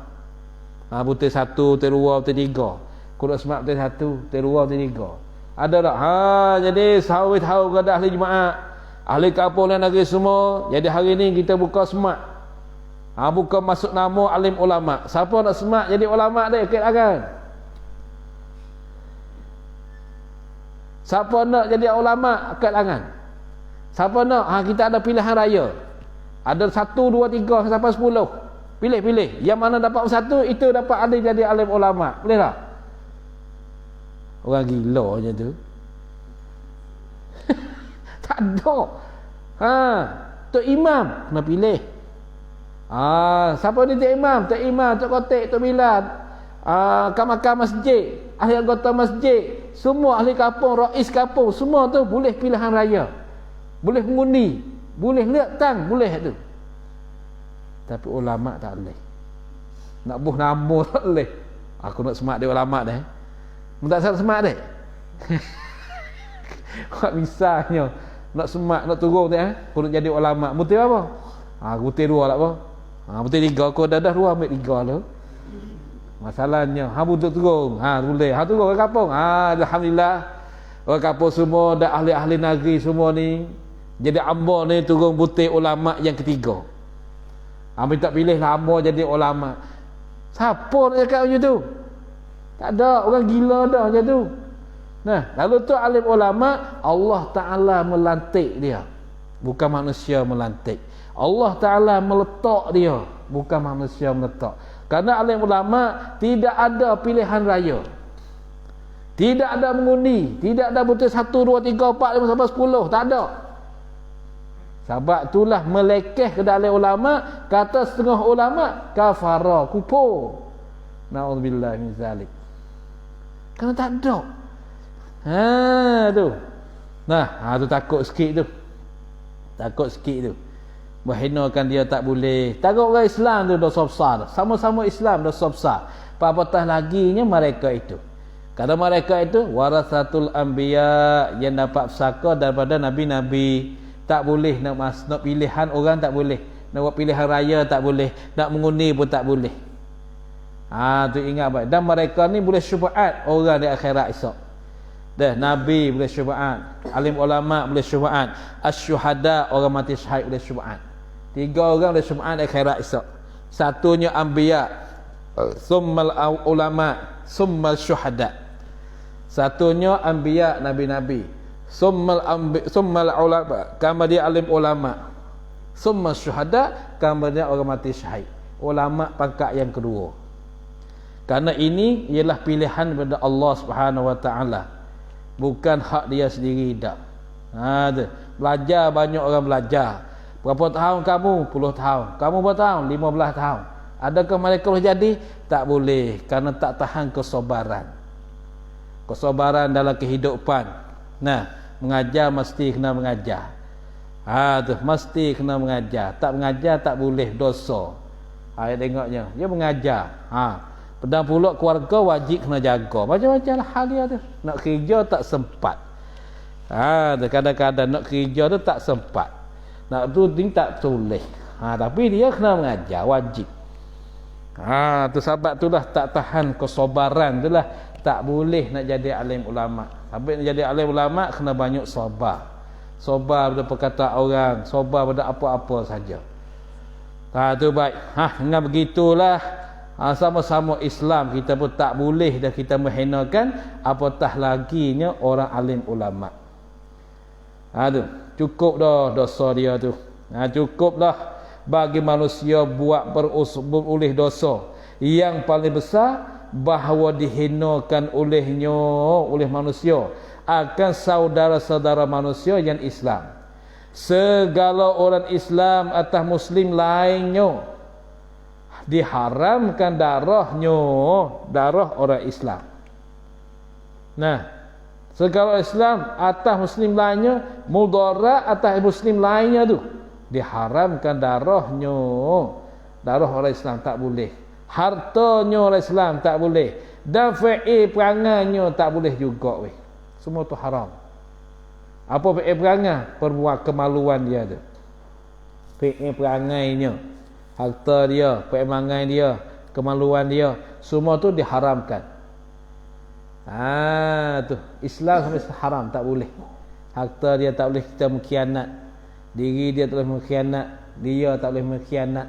Butir 1, butir 2, butir 3. Kurang semak butir 1, butir 2, butir 3. Ada tak? Jadi sahur tahu kepada ahli jemaah, ahli kampung dan negeri semua. Jadi hari ni kita buka semak. Buka masuk nama alim ulama. Siapa nak semak jadi ulama dia, ikut akan. Siapa nak jadi ulama, ikut akan. Siapa nak? Kita ada pilihan raya. Ada 1, 2, 3 sampai 10. Pilih. Yang mana dapat 1, itu dapat ada jadi alim ulama. Boleh tak? Orang gila je tu. Tak ada. Tok Imam kena pilih. Siapa ni Tok Imam? Tok Imam, Tok Kotek, Tok Bilal, kamar masjid, ahli anggota masjid, semua ahli kampung, rais kampung, semua tu boleh pilihan raya. Boleh mengundi, boleh lihat tang, boleh tu. Tapi ulama tak boleh. Nak buh nama tak boleh. Aku nak semak dia ulama dah. Tak salah semak dek. Kok bisanya nak semak, nak turun tu aku nak jadi ulama. Butir apa? Butir 2 lah apa? Butir 3 aku dah 2 ambil 3 lah. Masalahnya butir turun. Boleh. Turun ke kampung. Alhamdulillah. Orang kampung semua dah ahli-ahli negeri semua ni. Jadi amba ni turun butir ulama yang ketiga. Minta pilih lah amba jadi ulama. Siapa nak cakap macam tu? Tak ada, orang gila dah macam tu. Nah, lalu tu alim ulama, Allah Ta'ala melantik dia, bukan manusia melantik. Allah Ta'ala meletak dia, bukan manusia meletak. Kerana alim ulama tidak ada pilihan raya, tidak ada mengundi, tidak ada butir 1, 2, 3, 4, 5 sampai 10. Tak ada. Sebab itulah melekeh ke dalam ulama. Kata setengah ulama kafara, kufur. Na'udzubillah min zalik. Kerana tak ada. Tu. Tu takut sikit tu. Takut sikit tu. Menghinakan dia tak boleh. Takut orang Islam tu dosa besar. Sama-sama Islam dosa besar. Apatah laginya mereka itu. Kerana mereka itu warasatul anbiya, yang dapat pusaka daripada nabi-nabi. Tak boleh nak pilihan orang, tak boleh. Nak buat pilihan raya tak boleh. Nak mengundi pun tak boleh. Tu ingat baik. Dan mereka ni boleh syufaat orang di akhirat esok. Nabi boleh syufaat, alim ulama boleh syufaat, asyuhada orang mati syahid boleh syufaat. 3 orang boleh syufaat di akhirat esok. Satunya anbiya, summal ulama, summal syuhada. Satunya anbiya, nabi-nabi, summal ulama, kemudian alim ulama, summal syuhada, kemudian orang mati syahid. ulama pangkat yang kedua. Karena ini ialah pilihan daripada Allah Subhanahu Wa Taala, bukan hak dia sendiri dak. Belajar, banyak orang belajar. Berapa tahun kamu? 10 tahun. Kamu berapa tahun? 15 tahun. Adakah mereka boleh jadi? Tak boleh, kerana tak tahan kesabaran. Kesabaran dalam kehidupan. Nah, mengajar mesti kena mengajar. Mesti kena mengajar. Tak mengajar tak boleh, dosa. Tengoknya, dia mengajar. Pedang pula keluarga wajib kena jaga. Macam-macam lah hal dia tu. Nak kerja tak sempat. Kadang-kadang nak kerja tu tak sempat. Nak tu tak boleh. Tapi dia kena mengajar, wajib. Tu sebab itulah tak tahan kesabaran itulah tak boleh nak jadi alim ulama. Tapi nak jadi alim ulama kena banyak sabar. Sabar pada perkataan orang, sabar pada apa-apa saja. Tu baik. Dengan begitulah sama-sama Islam kita pun tak boleh dah kita menghinakan, apatah laginya orang alim ulama. Cukup dah dosa dia tu. Cukup dah bagi manusia buat beroleh dosa. Yang paling besar bahawa dihinakan olehnya oleh manusia akan saudara-saudara manusia yang Islam. Segala orang Islam atas Muslim lainnya diharamkan darahnya, darah orang Islam. Nah, segala Islam atas Muslim lainnya, mudarat atas Muslim lainnya tu diharamkan darahnya, darah orang Islam tak boleh, hartanya orang Islam tak boleh, dan fi'il perangainya tak boleh juga. Semua tu haram. Apa fi'il perangai? Perbuatan kemaluan dia tu. Fi'il perangainya, harta dia, fi'il perangai dia, kemaluan dia, semua tu diharamkan. Tu Islam sampai haram, tak boleh. Harta dia tak boleh kita mengkhianat, diri dia tak boleh mengkhianat, dia tak boleh mengkhianat.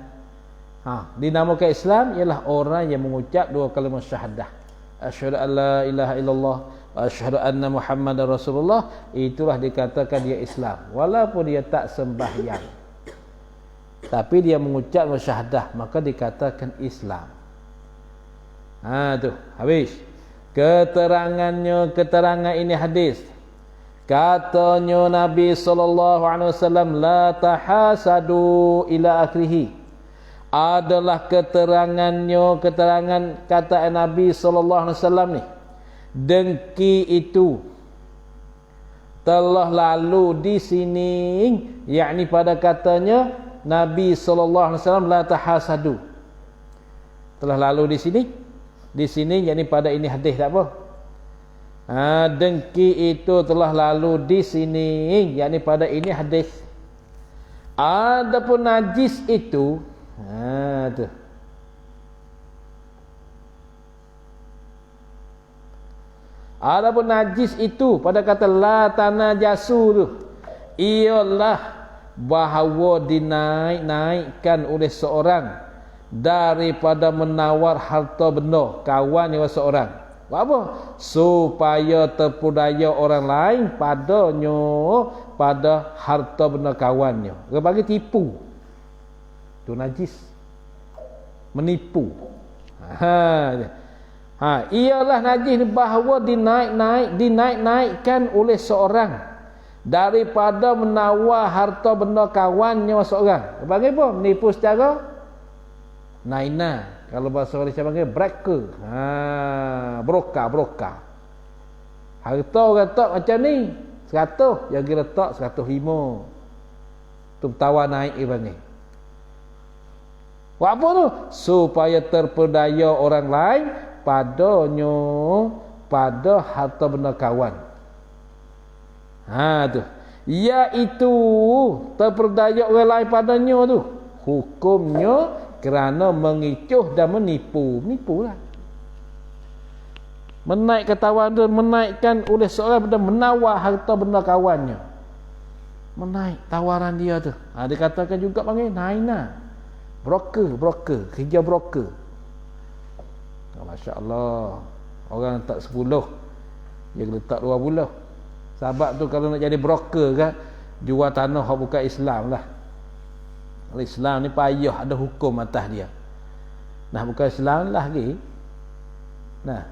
Dinamakan Islam ialah orang yang mengucap dua kalimah syahadah, asyhadu an la ilaha illallah wa asyhadu anna Muhammadar Rasulullah. Itulah dikatakan dia Islam, walaupun dia tak sembahyang, tapi dia mengucap syahadah, maka dikatakan Islam. Tu habis. Keterangan ini hadis. Katanya Nabi SAW, la tahasadu ila akhirih. Adalah keterangan kata Nabi SAW ni. Dengki itu telah lalu di sini, yakni pada katanya Nabi SAW, la tahasadu. Telah lalu di sini. Di sini yakni pada ini hadis tak apa. Dengki itu telah lalu di sini, yakni pada ini hadis. Adapun najis itu, tu. Adapun najis itu pada kata la tanajasu tu, ialah bahawa dinaik-naikkan oleh seorang daripada menawar harta benda kawan yang seorang. Apa? Supaya terpudaya orang lain padanya, pada harta benda kawannya. Dia bagi tipu. Itu najis. Menipu. Ialah najis bahawa dinaik-naikkan oleh seorang daripada menawar harta benda kawannya seorang. Dia bagi apa? Menipu secara naina. Kalau bahasa Malaysia panggil broker. Broker. Harta orang tak macam ni 100, yang kira tak 105. Tu tawar naik dia panggil. Buat apa tu? Supaya terpedaya orang lain padanya, pada harta benda kawan. Tu. Iaitu terpedaya orang lain padanya tu. Hukumnya kerana mengicuh dan menipulah. Menaik ketahuan tu, menaikkan oleh seorang benda, menawar harta benda kawannya. Menaik tawaran dia tu. Dikatakan juga panggil naina. Broker, kerja broker. Masya Allah. Orang tak 10, dia letak 20. Sebab tu kalau nak jadi broker kan, jual tanah bukan Islam lah. Islam ni payah, ada hukum atas dia. Nah, bukan Islam lah lagi. Nah,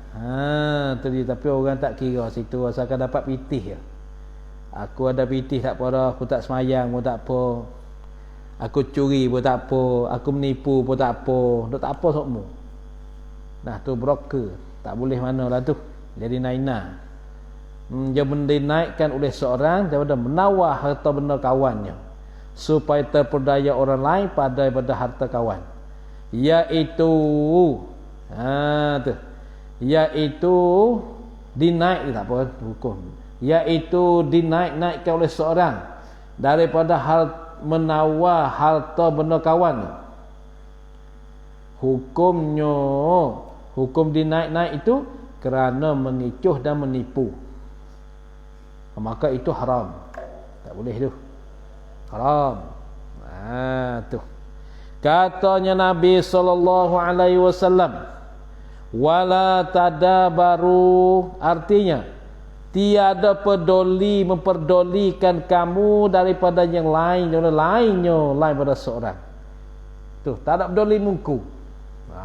tu dia. Tapi orang tak kira situ, asalkan dapat pitih je. Aku ada pitih tak apa dah, aku tak semayang pun tak apa. Aku curi pun tak apa, aku menipu pun tak apa. Tak apa semua. Nah, tu broker. Tak boleh manalah tu. Jadi naina. Dia dinaikkan oleh seorang daripada menawar harta benda kawannya supaya terperdaya orang lain pada harta kawan. Iaitu iaitu dinaik tak apa hukum. Iaitu dinaikkan oleh seorang daripada menawar harta benda kawan. Hukumnya, hukum dinaik itu kerana mengicuh dan menipu. Maka itu haram. Tak boleh tu. Haram. Tu. Katanya Nabi SAW, wala tadabaru, artinya tiada memperdulikan kamu daripada yang lain, lain pada seorang. Tu, tak ada peduli muka.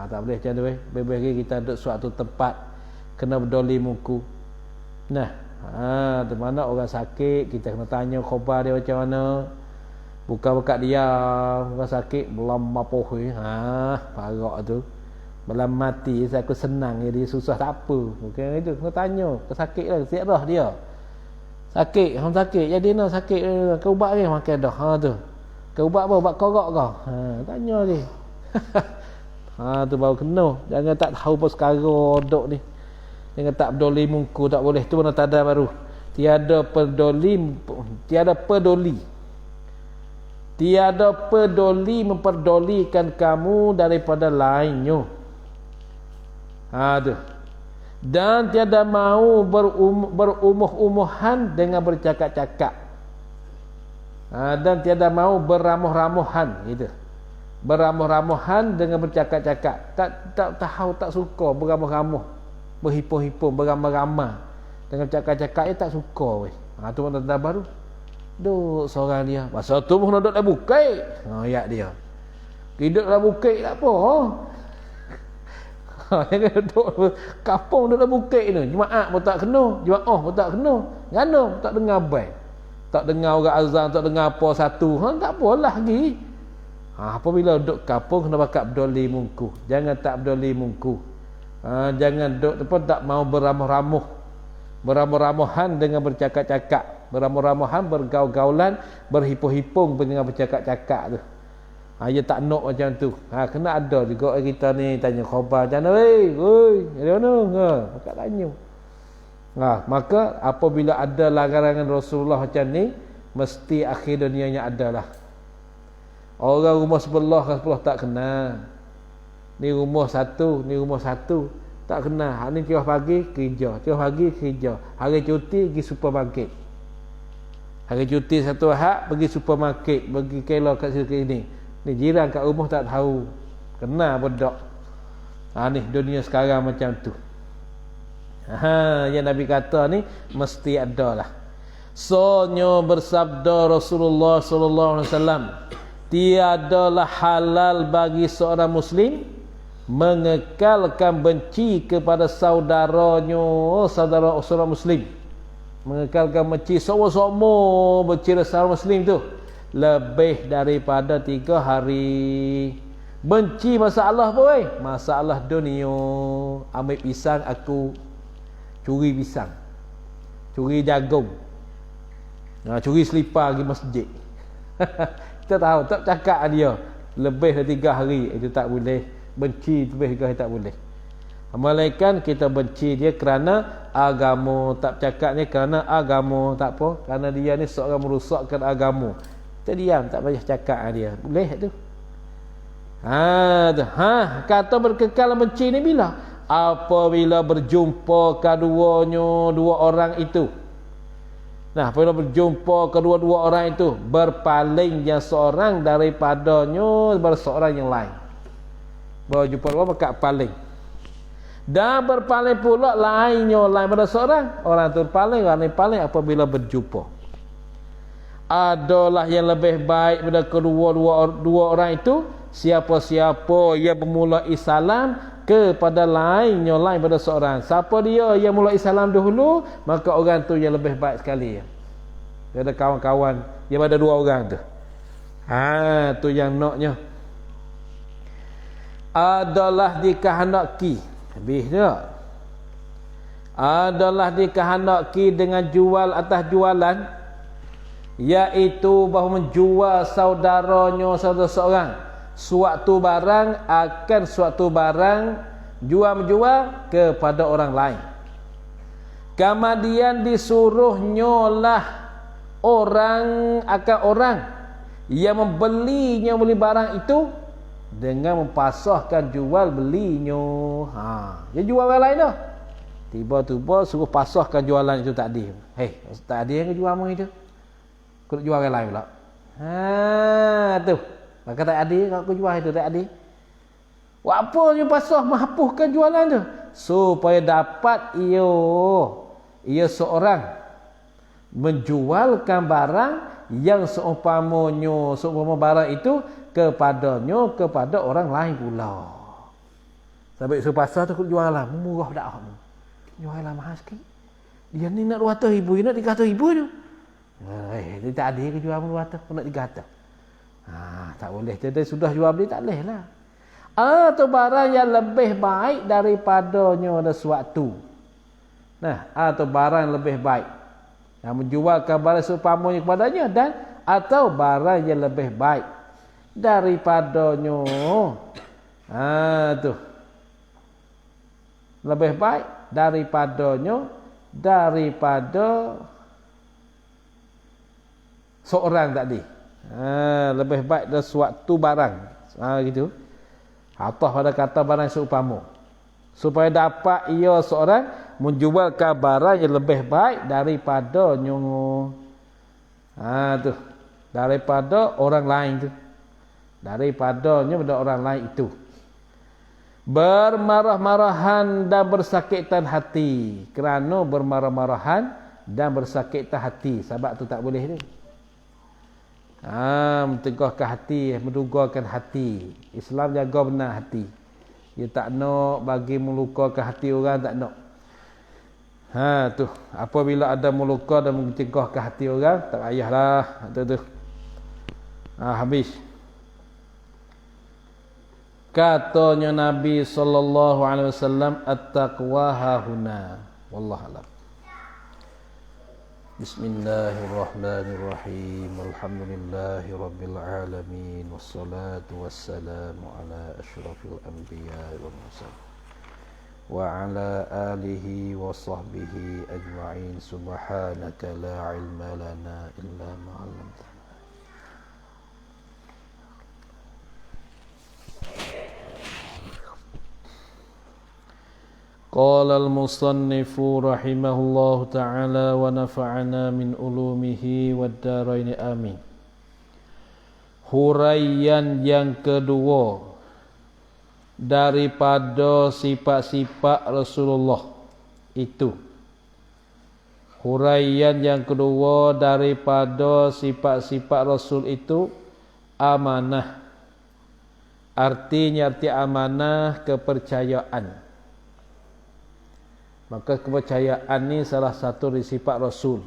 Tak boleh macam tu. Bebas kita duduk suatu tempat kena peduli muka. Nah, di mana orang sakit, kita kena tanya khabar dia macam mana. Bukan bekat dia orang sakit belum apa parak tu. Belum mati aku senang dia susah tak apa. Bukan itu, kena tanya. Sakit lah, siap dah dia. Sakit, orang sakit. Jadi nak sakit kau ubat ke makan dah. Tu. Kau ubat apa? Ubat korak kau. Tanya dia. Tu baru kena. Jangan tak tahu apa sekarang dok ni. Jangan tak peduli muka, tak boleh. Tu mana tanda baru. Tiada peduli memperdulikan kamu daripada lainnya. Tu. Dan tiada mau berumuh-umuhan dengan bercakap-cakap. Dan tiada mau beramuh-ramuhan gitu. Beramuh-ramuhan dengan bercakap-cakap. Tak tahu, tak suka beramuh-ramuh, berhimpun-himpun, beramah-ramah dengan cakap-cakap tak suka weh. Tu mana tanda baru. Duk seorang dia. Masa tu pun duduk dalam bukit. Ayat dia. Hidup dalam bukit tak apa. Jangan duduk kampung duduk dalam bukit ni. Jemaat pun tak kena, jemaah pun tak kena. Ngana tak dengar baik. Tak dengar orang azan, tak dengar apa satu. Tak apalah lagi. Apabila duduk kampung kena bakat peduli muka. Jangan tak peduli muka. Jangan duduk tak mau beramuh-ramuhan dengan bercakap-cakap. Beramuh-ramuhan, bergaul-gaulan, berhimpun-himpun dengan bercakap-cakap tu. Dia tak nak macam tu. Kena ada juga kita ni tanya khabar macam mana ada mana? Maka tanya. Maka apabila ada larangan Rasulullah macam ni, mesti akhir dunianya adalah. Orang rumah sebelah tak kenal. Ni rumah satu, tak kenal. Ni tiap pagi kerja, hari cuti pergi supermarket. Hari cuti satu ahad pergi supermarket, pergi kelah kat sini. Ni jiran kat rumah tak tahu. Kenal bedak. Ni dunia sekarang macam tu. Yang Nabi kata ni mesti ada lah. Sonyo bersabda Rasulullah sallallahu alaihi wasallam, tiadalah halal bagi seorang muslim mengekalkan benci kepada saudaranya, saudara seorang muslim. Mengekalkan benci sama-sama benci seorang muslim tu lebih daripada 3 hari. Benci masalah apa weh? Masalah dunia. Ambil pisang aku curi pisang, curi jagung, curi selipar pergi masjid. Kita tahu tak cakap dia lebih dari 3 hari itu tak boleh. Benci lebih 3 hari tak boleh. Malaikat kita benci dia kerana agama, tak cakapnya kerana agama, tak apa, kerana dia ni seorang merosakkan agama. Kita diam, tak payah cakap dia. Boleh tu. Kata berkekal benci ni bila? Apabila berjumpa keduanya, 2 orang itu. Nah, apabila berjumpa kedua-dua orang itu, berpaling yang seorang daripadanya seorang yang lain. Berjumpa dua maka paling. Dan berpaling pula lain pada seorang. Orang tu paling, orang ni paling apabila berjumpa. Adalah yang lebih baik pada kedua orang itu siapa-siapa yang bermula Islam kepada lainnya, lain pada seorang. Siapa dia yang mula Islam dahulu, maka orang tu yang lebih baik sekali. Dia ada kawan-kawan yang ada 2 orang tu. Tu yang naknya adalah dikehendaki. Habis dah. Adalah dikehendaki dengan jual atas jualan, iaitu bahawa menjual saudaranya saudara seorang suatu barang akan suatu barang, jual-menjual kepada orang lain. Kemudian disuruhnya lah orang akan orang yang membelinya, beli barang itu dengan mempasahkan jual belinya. Dia jual orang lain dah. Tiba-tiba suruh pasahkan jualan itu tak ada. Tak ada yang jual orang itu. Kau nak jual orang lain pula. Tu. Maka tak ada kalau aku jual itu, tak ada. Buat apa dia pasah menghapuskan jualan tu? Supaya dapat ia seorang menjualkan barang yang seumpama barang itu kepada orang lain pula. Sampai suruh pasah tu aku jual lah. Murah tak apa. Jual lah mahal sikit. Dia ni nak 200,000, dia nak 300,000 tu. Dia tak ada ke jual 200, nak 300. Tak boleh. Jadi sudah jual beli tak boleh lah. Atau barang yang lebih baik daripadanya ada sesuatu. Atau barang yang lebih baik. Yang menjualkan barang seumpamanya kepadanya, dan atau barang yang lebih baik daripadanya. Tu. Lebih baik daripadanya, daripada seorang tadi. Lebih baik dari suatu barang. Gitu. Atau pada kata barang seumpama. Supaya dapat ia seorang menjualkan barang yang lebih baik daripadanya. Tu. Daripada orang lain tu. Daripadanya pada orang lain itu. Bermarah-marahan dan bersakitan hati. Kerana bermarah-marahan dan bersakitan hati. Sebab tu tak boleh ni. Mentegahkan hati, mendugakan hati. Islam jaga benar hati. Dia tak nak bagi melukakan hati orang, tak nak. Tu. Apabila ada meluka dan mentegahkan hati orang, tak payahlah. Tu. Habis. Katanya Nabi sallallahu alaihi wasallam, at-taqwa hahuna. Wallahu a'lam. Bismillahirrahmanirrahim. Alhamdulillahi rabbil alamin, wassalatu wassalamu ala asyrafil anbiya'i wal mursalin wa ala alihi wa sahbihi ajma'in. Subhanaka la ilma lana illa ma 'allamtana. Qala al-musannifu rahimahullahu ta'ala wa nafa'ana min ulumihi wad daraini amin. Huraian yang kedua daripada sifat-sifat Rasulullah itu. Huraian yang kedua daripada sifat-sifat Rasul itu amanah. Arti amanah kepercayaan. Maka kepercayaan ni salah satu dari sifat Rasul.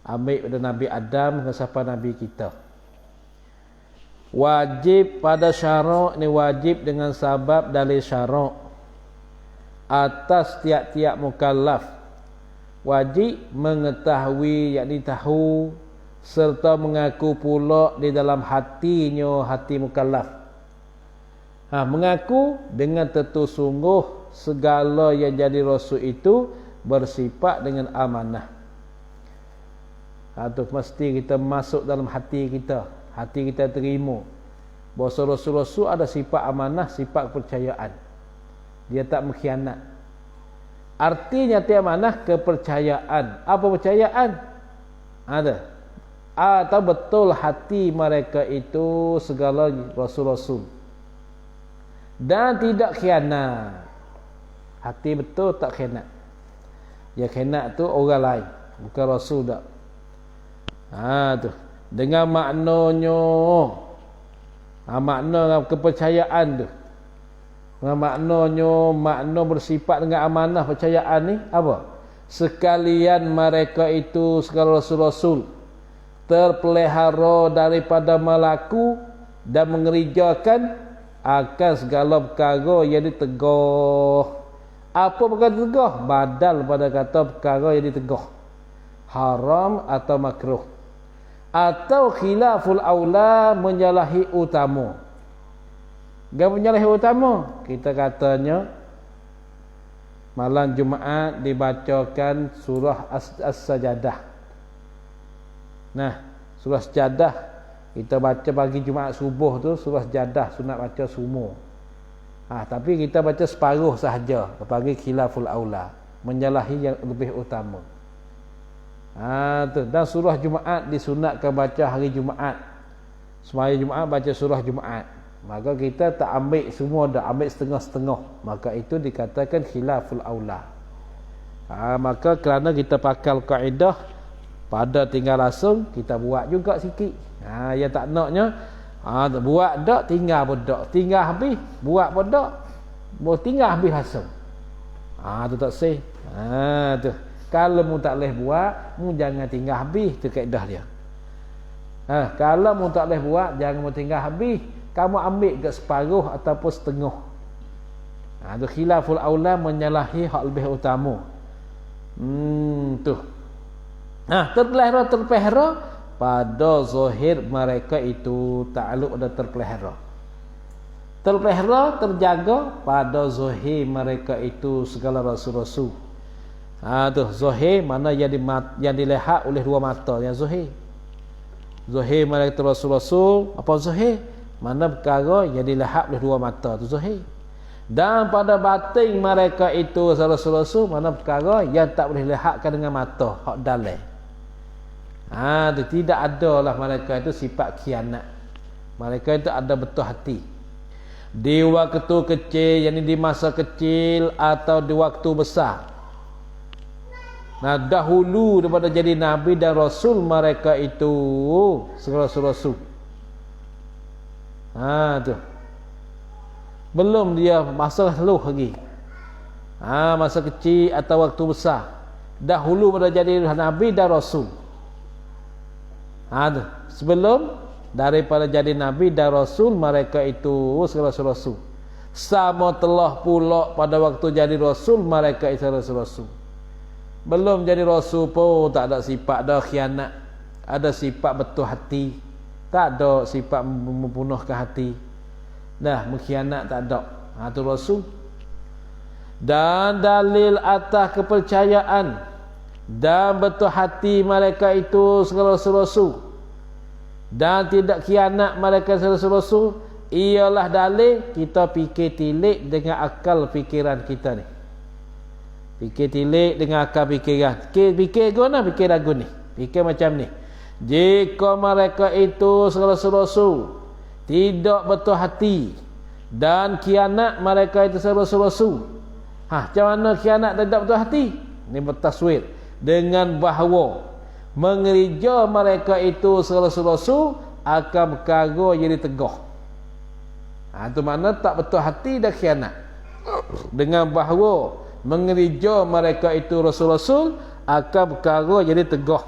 Ambil pada Nabi Adam sampai Nabi kita. Wajib pada syarak ni, wajib dengan sabab dalil syarak. Atas tiap-tiap mukallaf. Wajib mengetahui, yakni tahu, serta mengaku pula di dalam hatinya, hati mukallaf. Mengaku dengan tentu sungguh segala yang jadi Rasul itu bersifat dengan amanah. Itu mesti kita masuk dalam hati kita. Hati kita terima bahawa Rasul-Rasul ada sifat amanah, sifat kepercayaan. Dia tak mengkhianat. Artinya amanah kepercayaan. Apa percayaan? Ada. Atau betul hati mereka itu segala Rasul-Rasul. Dan tidak khianat. Hati betul tak khianat. Yang khianat tu orang lain, bukan Rasul tak. Tu. Dengan maknanya Makna kepercayaan tu, makna bersifat dengan amanah percayaan ni apa? Sekalian mereka itu segala rasul-rasul terpelihara daripada malaku dan mengerjakan akan segala perkara yang ditegah. Apa perkara ditegah? Badal pada kata perkara yang ditegah, haram atau makruh, atau khilaful aula, menyalahi utama. Gak menyalahi utama, kita katanya malam Jumaat dibacakan surah As-Sajadah. Nah, surah Sajadah kita baca pagi Jumaat subuh tu, surah Sajadah sunat baca semua. Tapi kita baca separuh sahaja, pagi khilaful aula, menyalahi yang lebih utama. Tu. Dan surah Jumaat disunatkan baca hari Jumaat. Semaya Jumaat baca surah Jumaat. Maka kita tak ambil semua dah, ambil setengah-setengah. Maka itu dikatakan khilaful aula. Maka kerana kita pakai kaedah pada tinggal langsung, kita buat juga sikit. Yang tak naknya buat dak, tinggal pun dak, tinggal habis, buat pun dak, tinggal habis langsung. Tu tak sah. Tu. Kalau mu tak boleh buat, mu jangan tinggal habis, tu kaedah dia. Kalau mu tak boleh buat, jangan mu tinggal habis. Kamu ambil ke separuh ataupun setengah. Tu khilaful aula, menyalahi hak lebih utama. Tu. Terpelihara pada zahir mereka itu ta'alluq dan terpelihara. Terpelihara, terjaga pada zahir mereka itu segala rasul-rasul. Tu zahir mana yang dilihat oleh dua mata, yang zahir. Zahir mereka rasul-rasul, apa zahir? Mana perkara yang dilihat oleh dua mata, tu zahir. Dan pada batin mereka itu rasul-rasul, mana perkara yang tak boleh lihatkan dengan mata, hak dalam. Tidak adalah mereka itu sifat khianat. Mereka itu ada betul hati. Di waktu kecil, yakni di masa kecil atau di waktu besar. Dahulu daripada jadi nabi dan rasul mereka itu segala rasul. Tu. Belum dia masa lalu lagi. Masa kecil atau waktu besar. Dahulu pada jadi nabi dan rasul. Sebelum daripada jadi nabi dan rasul mereka itu segala rasul. Sama telah pula pada waktu jadi rasul mereka itu rasul. Belum jadi rasul pun tak ada sifat dah khianat, ada sifat betul hati, tak ada sifat membunuhkan hati. Mengkhianat tak ada. Tu rasul. Dan dalil atas kepercayaan dan betul hati mereka itu segala rasul dan tidak khianat mereka segala rasul, ialah dalil kita fikir tilik dengan akal fikiran kita ni. Fikir tilik dengan akal fikiran. Fikir guna, fikir lagu ni, fikir macam ni. Jika mereka itu segala rasul tidak betul hati dan khianat mereka itu segala rasul. Macam mana khianat dan tidak betul hati? Ini bertaswir dengan bahawa mengerja mereka itu segala rasul akan perkara yang ditegah. Itu makna tak betul hati dan khianat. Dengan bahawa mengerja mereka itu rasul-rasul akan perkara yang ditegah.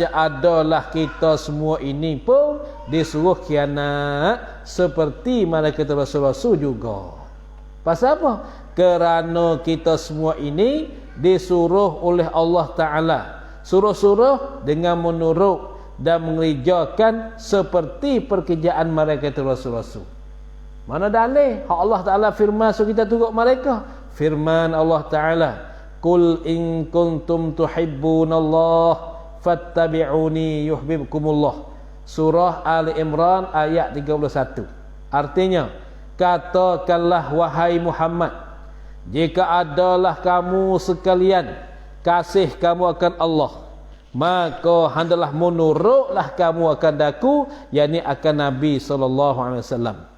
Adalah kita semua ini pun disuruh khianat seperti mereka itu rasul-rasul juga. Pasal apa? Kerana kita semua ini disuruh oleh Allah Ta'ala, suruh-suruh dengan menurut dan mengerjakan seperti pekerjaan mereka itu rasul-rasul. Mana dalil? Hak Allah Ta'ala firman, so kita turut mereka. Firman Allah Ta'ala, Qul in kuntum tuhibbunallah fattabi'uni yuhibbukumullah. Surah Ali Imran ayat 31. Artinya, katakanlah wahai Muhammad, jika adalah kamu sekalian kasih kamu akan Allah, maka hendalah menurutlah kamu akan daku, yakni akan Nabi SAW.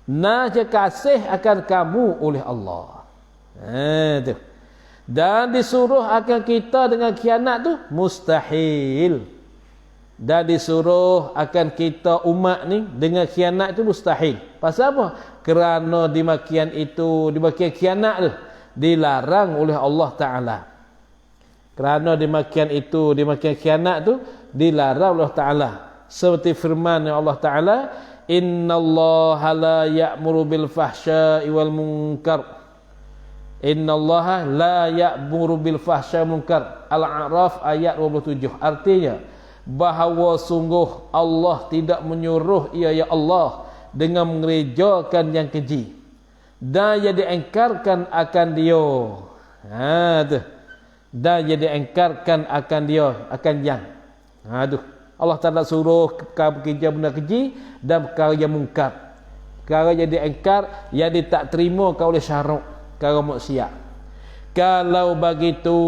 Naja kasih akan kamu oleh Allah. Tu. Dan disuruh akan kita dengan khianat tu mustahil. Dan disuruh akan kita umat ni dengan khianat itu mustahil. Pasal apa? Kerana demikian khianat tu dilarang oleh Allah Ta'ala. Kerana demikian khianat tu dilarang oleh Allah Ta'ala. Seperti firman Allah Ta'ala, innallaha la ya'muru bil fahsya'i wal munkar. Innallaha la ya'muru bil fahsya'i wal munkar. Al-A'raf ayat 27. Artinya bahawa sungguh Allah tidak menyuruh ya Allah dengan mengerjakan yang keji dan ia diengkarkan akan dia. Tu. Dan ia diengkarkan akan dia, akan yang. Tu. Allah Ta'ala suruh kerja benda keji dan perkara yang mungkar. Perkara yang diengkar, yang tak terima oleh syarak, perkara maksiat. Kalau begitu,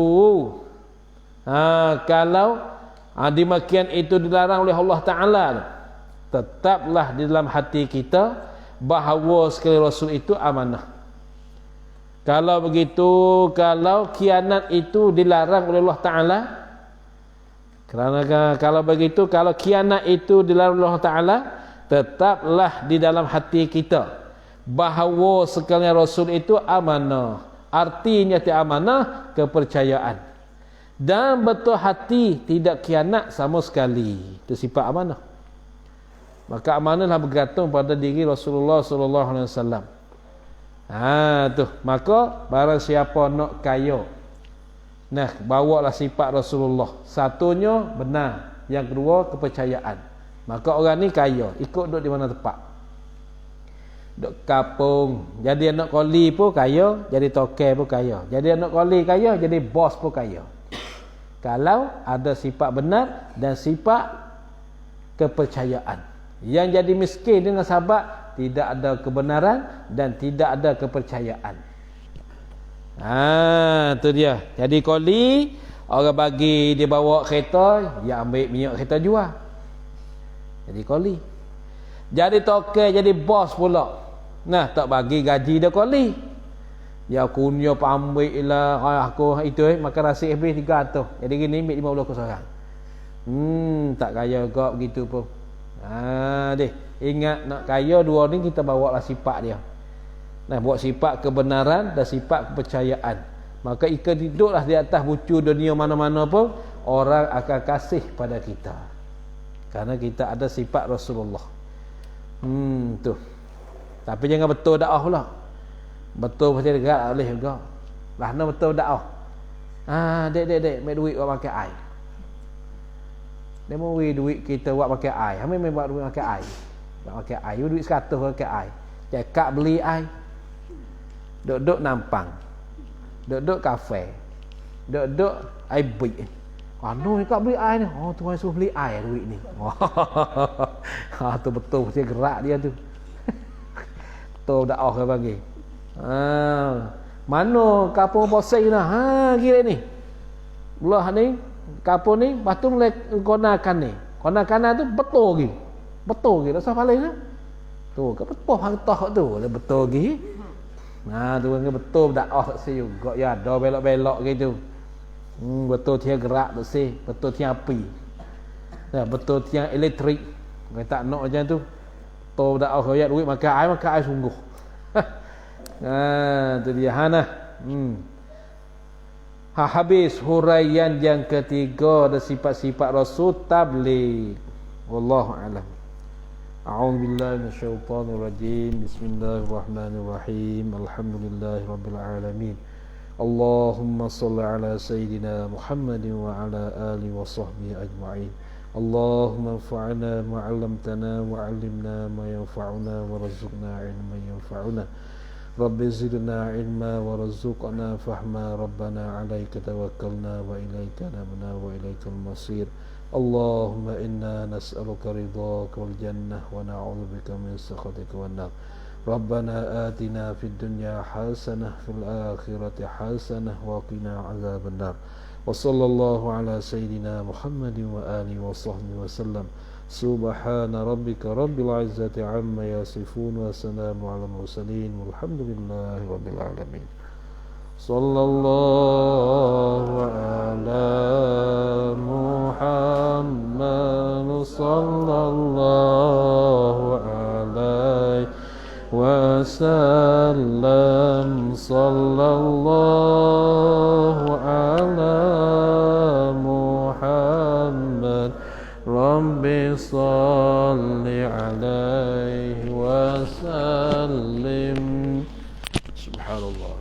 kalau demikian itu dilarang oleh Allah Ta'ala, tetaplah di dalam hati kita bahawa sekali Rasul itu amanah. Kalau begitu, kalau khianat itu dilarang oleh Allah Ta'ala, kerana kalau begitu, kalau khianat itu dilarang oleh Allah Ta'ala, tetaplah di dalam hati kita bahawa sekali Rasul itu amanah. Artinya amanah kepercayaan. Dan betul hati, tidak khianat sama sekali. Itu sifat amanah. Maka amanahlah bergantung pada diri Rasulullah sallallahu alaihi wasallam. Tu. Maka barang siapa nak kaya, nah, bawalah sifat Rasulullah. Satunya benar, yang kedua kepercayaan. Maka orang ni kaya, ikut duduk di mana tempat. Duduk kapung, jadi anak koli pun kaya, jadi toke pun kaya. Jadi anak koli kaya, jadi bos pun kaya. Kalau ada sifat benar dan sifat kepercayaan. Yang jadi miskin dengan sahabat, tidak ada kebenaran dan tidak ada kepercayaan. Tu dia. Jadi koli, orang bagi dia bawa kereta, dia ambil minyak kereta jual. Jadi koli. Jadi toke, jadi bos pula. Nah, tak bagi gaji dia koli. Ya kunyo pambil lah aku itu maka nasi habis 300. Jadi gini ambil 50 ke seorang. Tak kaya kau begitu pun. Deh, ingat nak kaya dua ni kita bawa lah sifat dia. Nah, buat sifat kebenaran dan sifat kepercayaan. Maka jika duduklah di atas bucu dunia mana-mana pun, orang akan kasih pada kita. Karena kita ada sifat Rasulullah. Tu. Tapi jangan betul dakwah pula. Betul pasti dekat boleh juga. Lah nak betul dakwah. Dek, mai duit buat pakai air. Dia mau duit kita buat pakai air. Hame mai buat duit pakai air. Buat pakai air, duit 100 pakai air. Cakap beli air. Duduk nampang. Duduk kafe. Duduk air bik. Anu kau beli air ni. Oh, tuan suruh beli air duit ni. Tu betul pasti gerak dia tu. Betul dakwah dia bagi. Mana kapung posai lah. Kira ni belah ni kapung ni batu mulai konakan ni. Konakan tu betul lagi rasa paling lah tu ke betul hartah tu betul lagi. Tu kan betul dakwah tak sih juga ya, ada belok-belok gitu. Betul tiang gerak tak sih, betul tiang api. Betul tiang elektrik. Kita tak nak macam tu. Betul dakwah royak duit makan air sungguh. Tu dia habis huraian yang ketiga dan sifat-sifat Rasul tabligh. Wallahu a'lam. A'udzu billahi minasyaitonir rajim. Bismillahirrahmanirrahim. Alhamdulillahirabbil alamin. Allahumma shalli ala sayidina Muhammadin wa ala alihi wa sahbihi ajma'in. Allahumma anfa'na ma 'allamtana wa 'allimna ma yanfa'una warzuqna 'ilman yanfa'una. Rabbi zidna ilma warzuqna fahma. Rabbana 'alaika tawakkalna wa ilaika anabna wa ilaikal masir. Allahumma inna nas'aluka ridhaka wal jannah wa na'udzubika min sakhatika wan nar. Rabbana atina fid dunya hasanah fil akhirati hasanah wa qina 'adzaban nar. Wa sallallahu ala sayidina Muhammadin wa alihi wa sahbihi wa sallam. Subhana rabbika rabbil izzati amma yasifun wa salamun ala mursalin walhamdulillahi rabbil alamin. Sallallahu ala Muhammad وسلم صلى الله على محمد رب صل عليه وسلم. سبحان الله.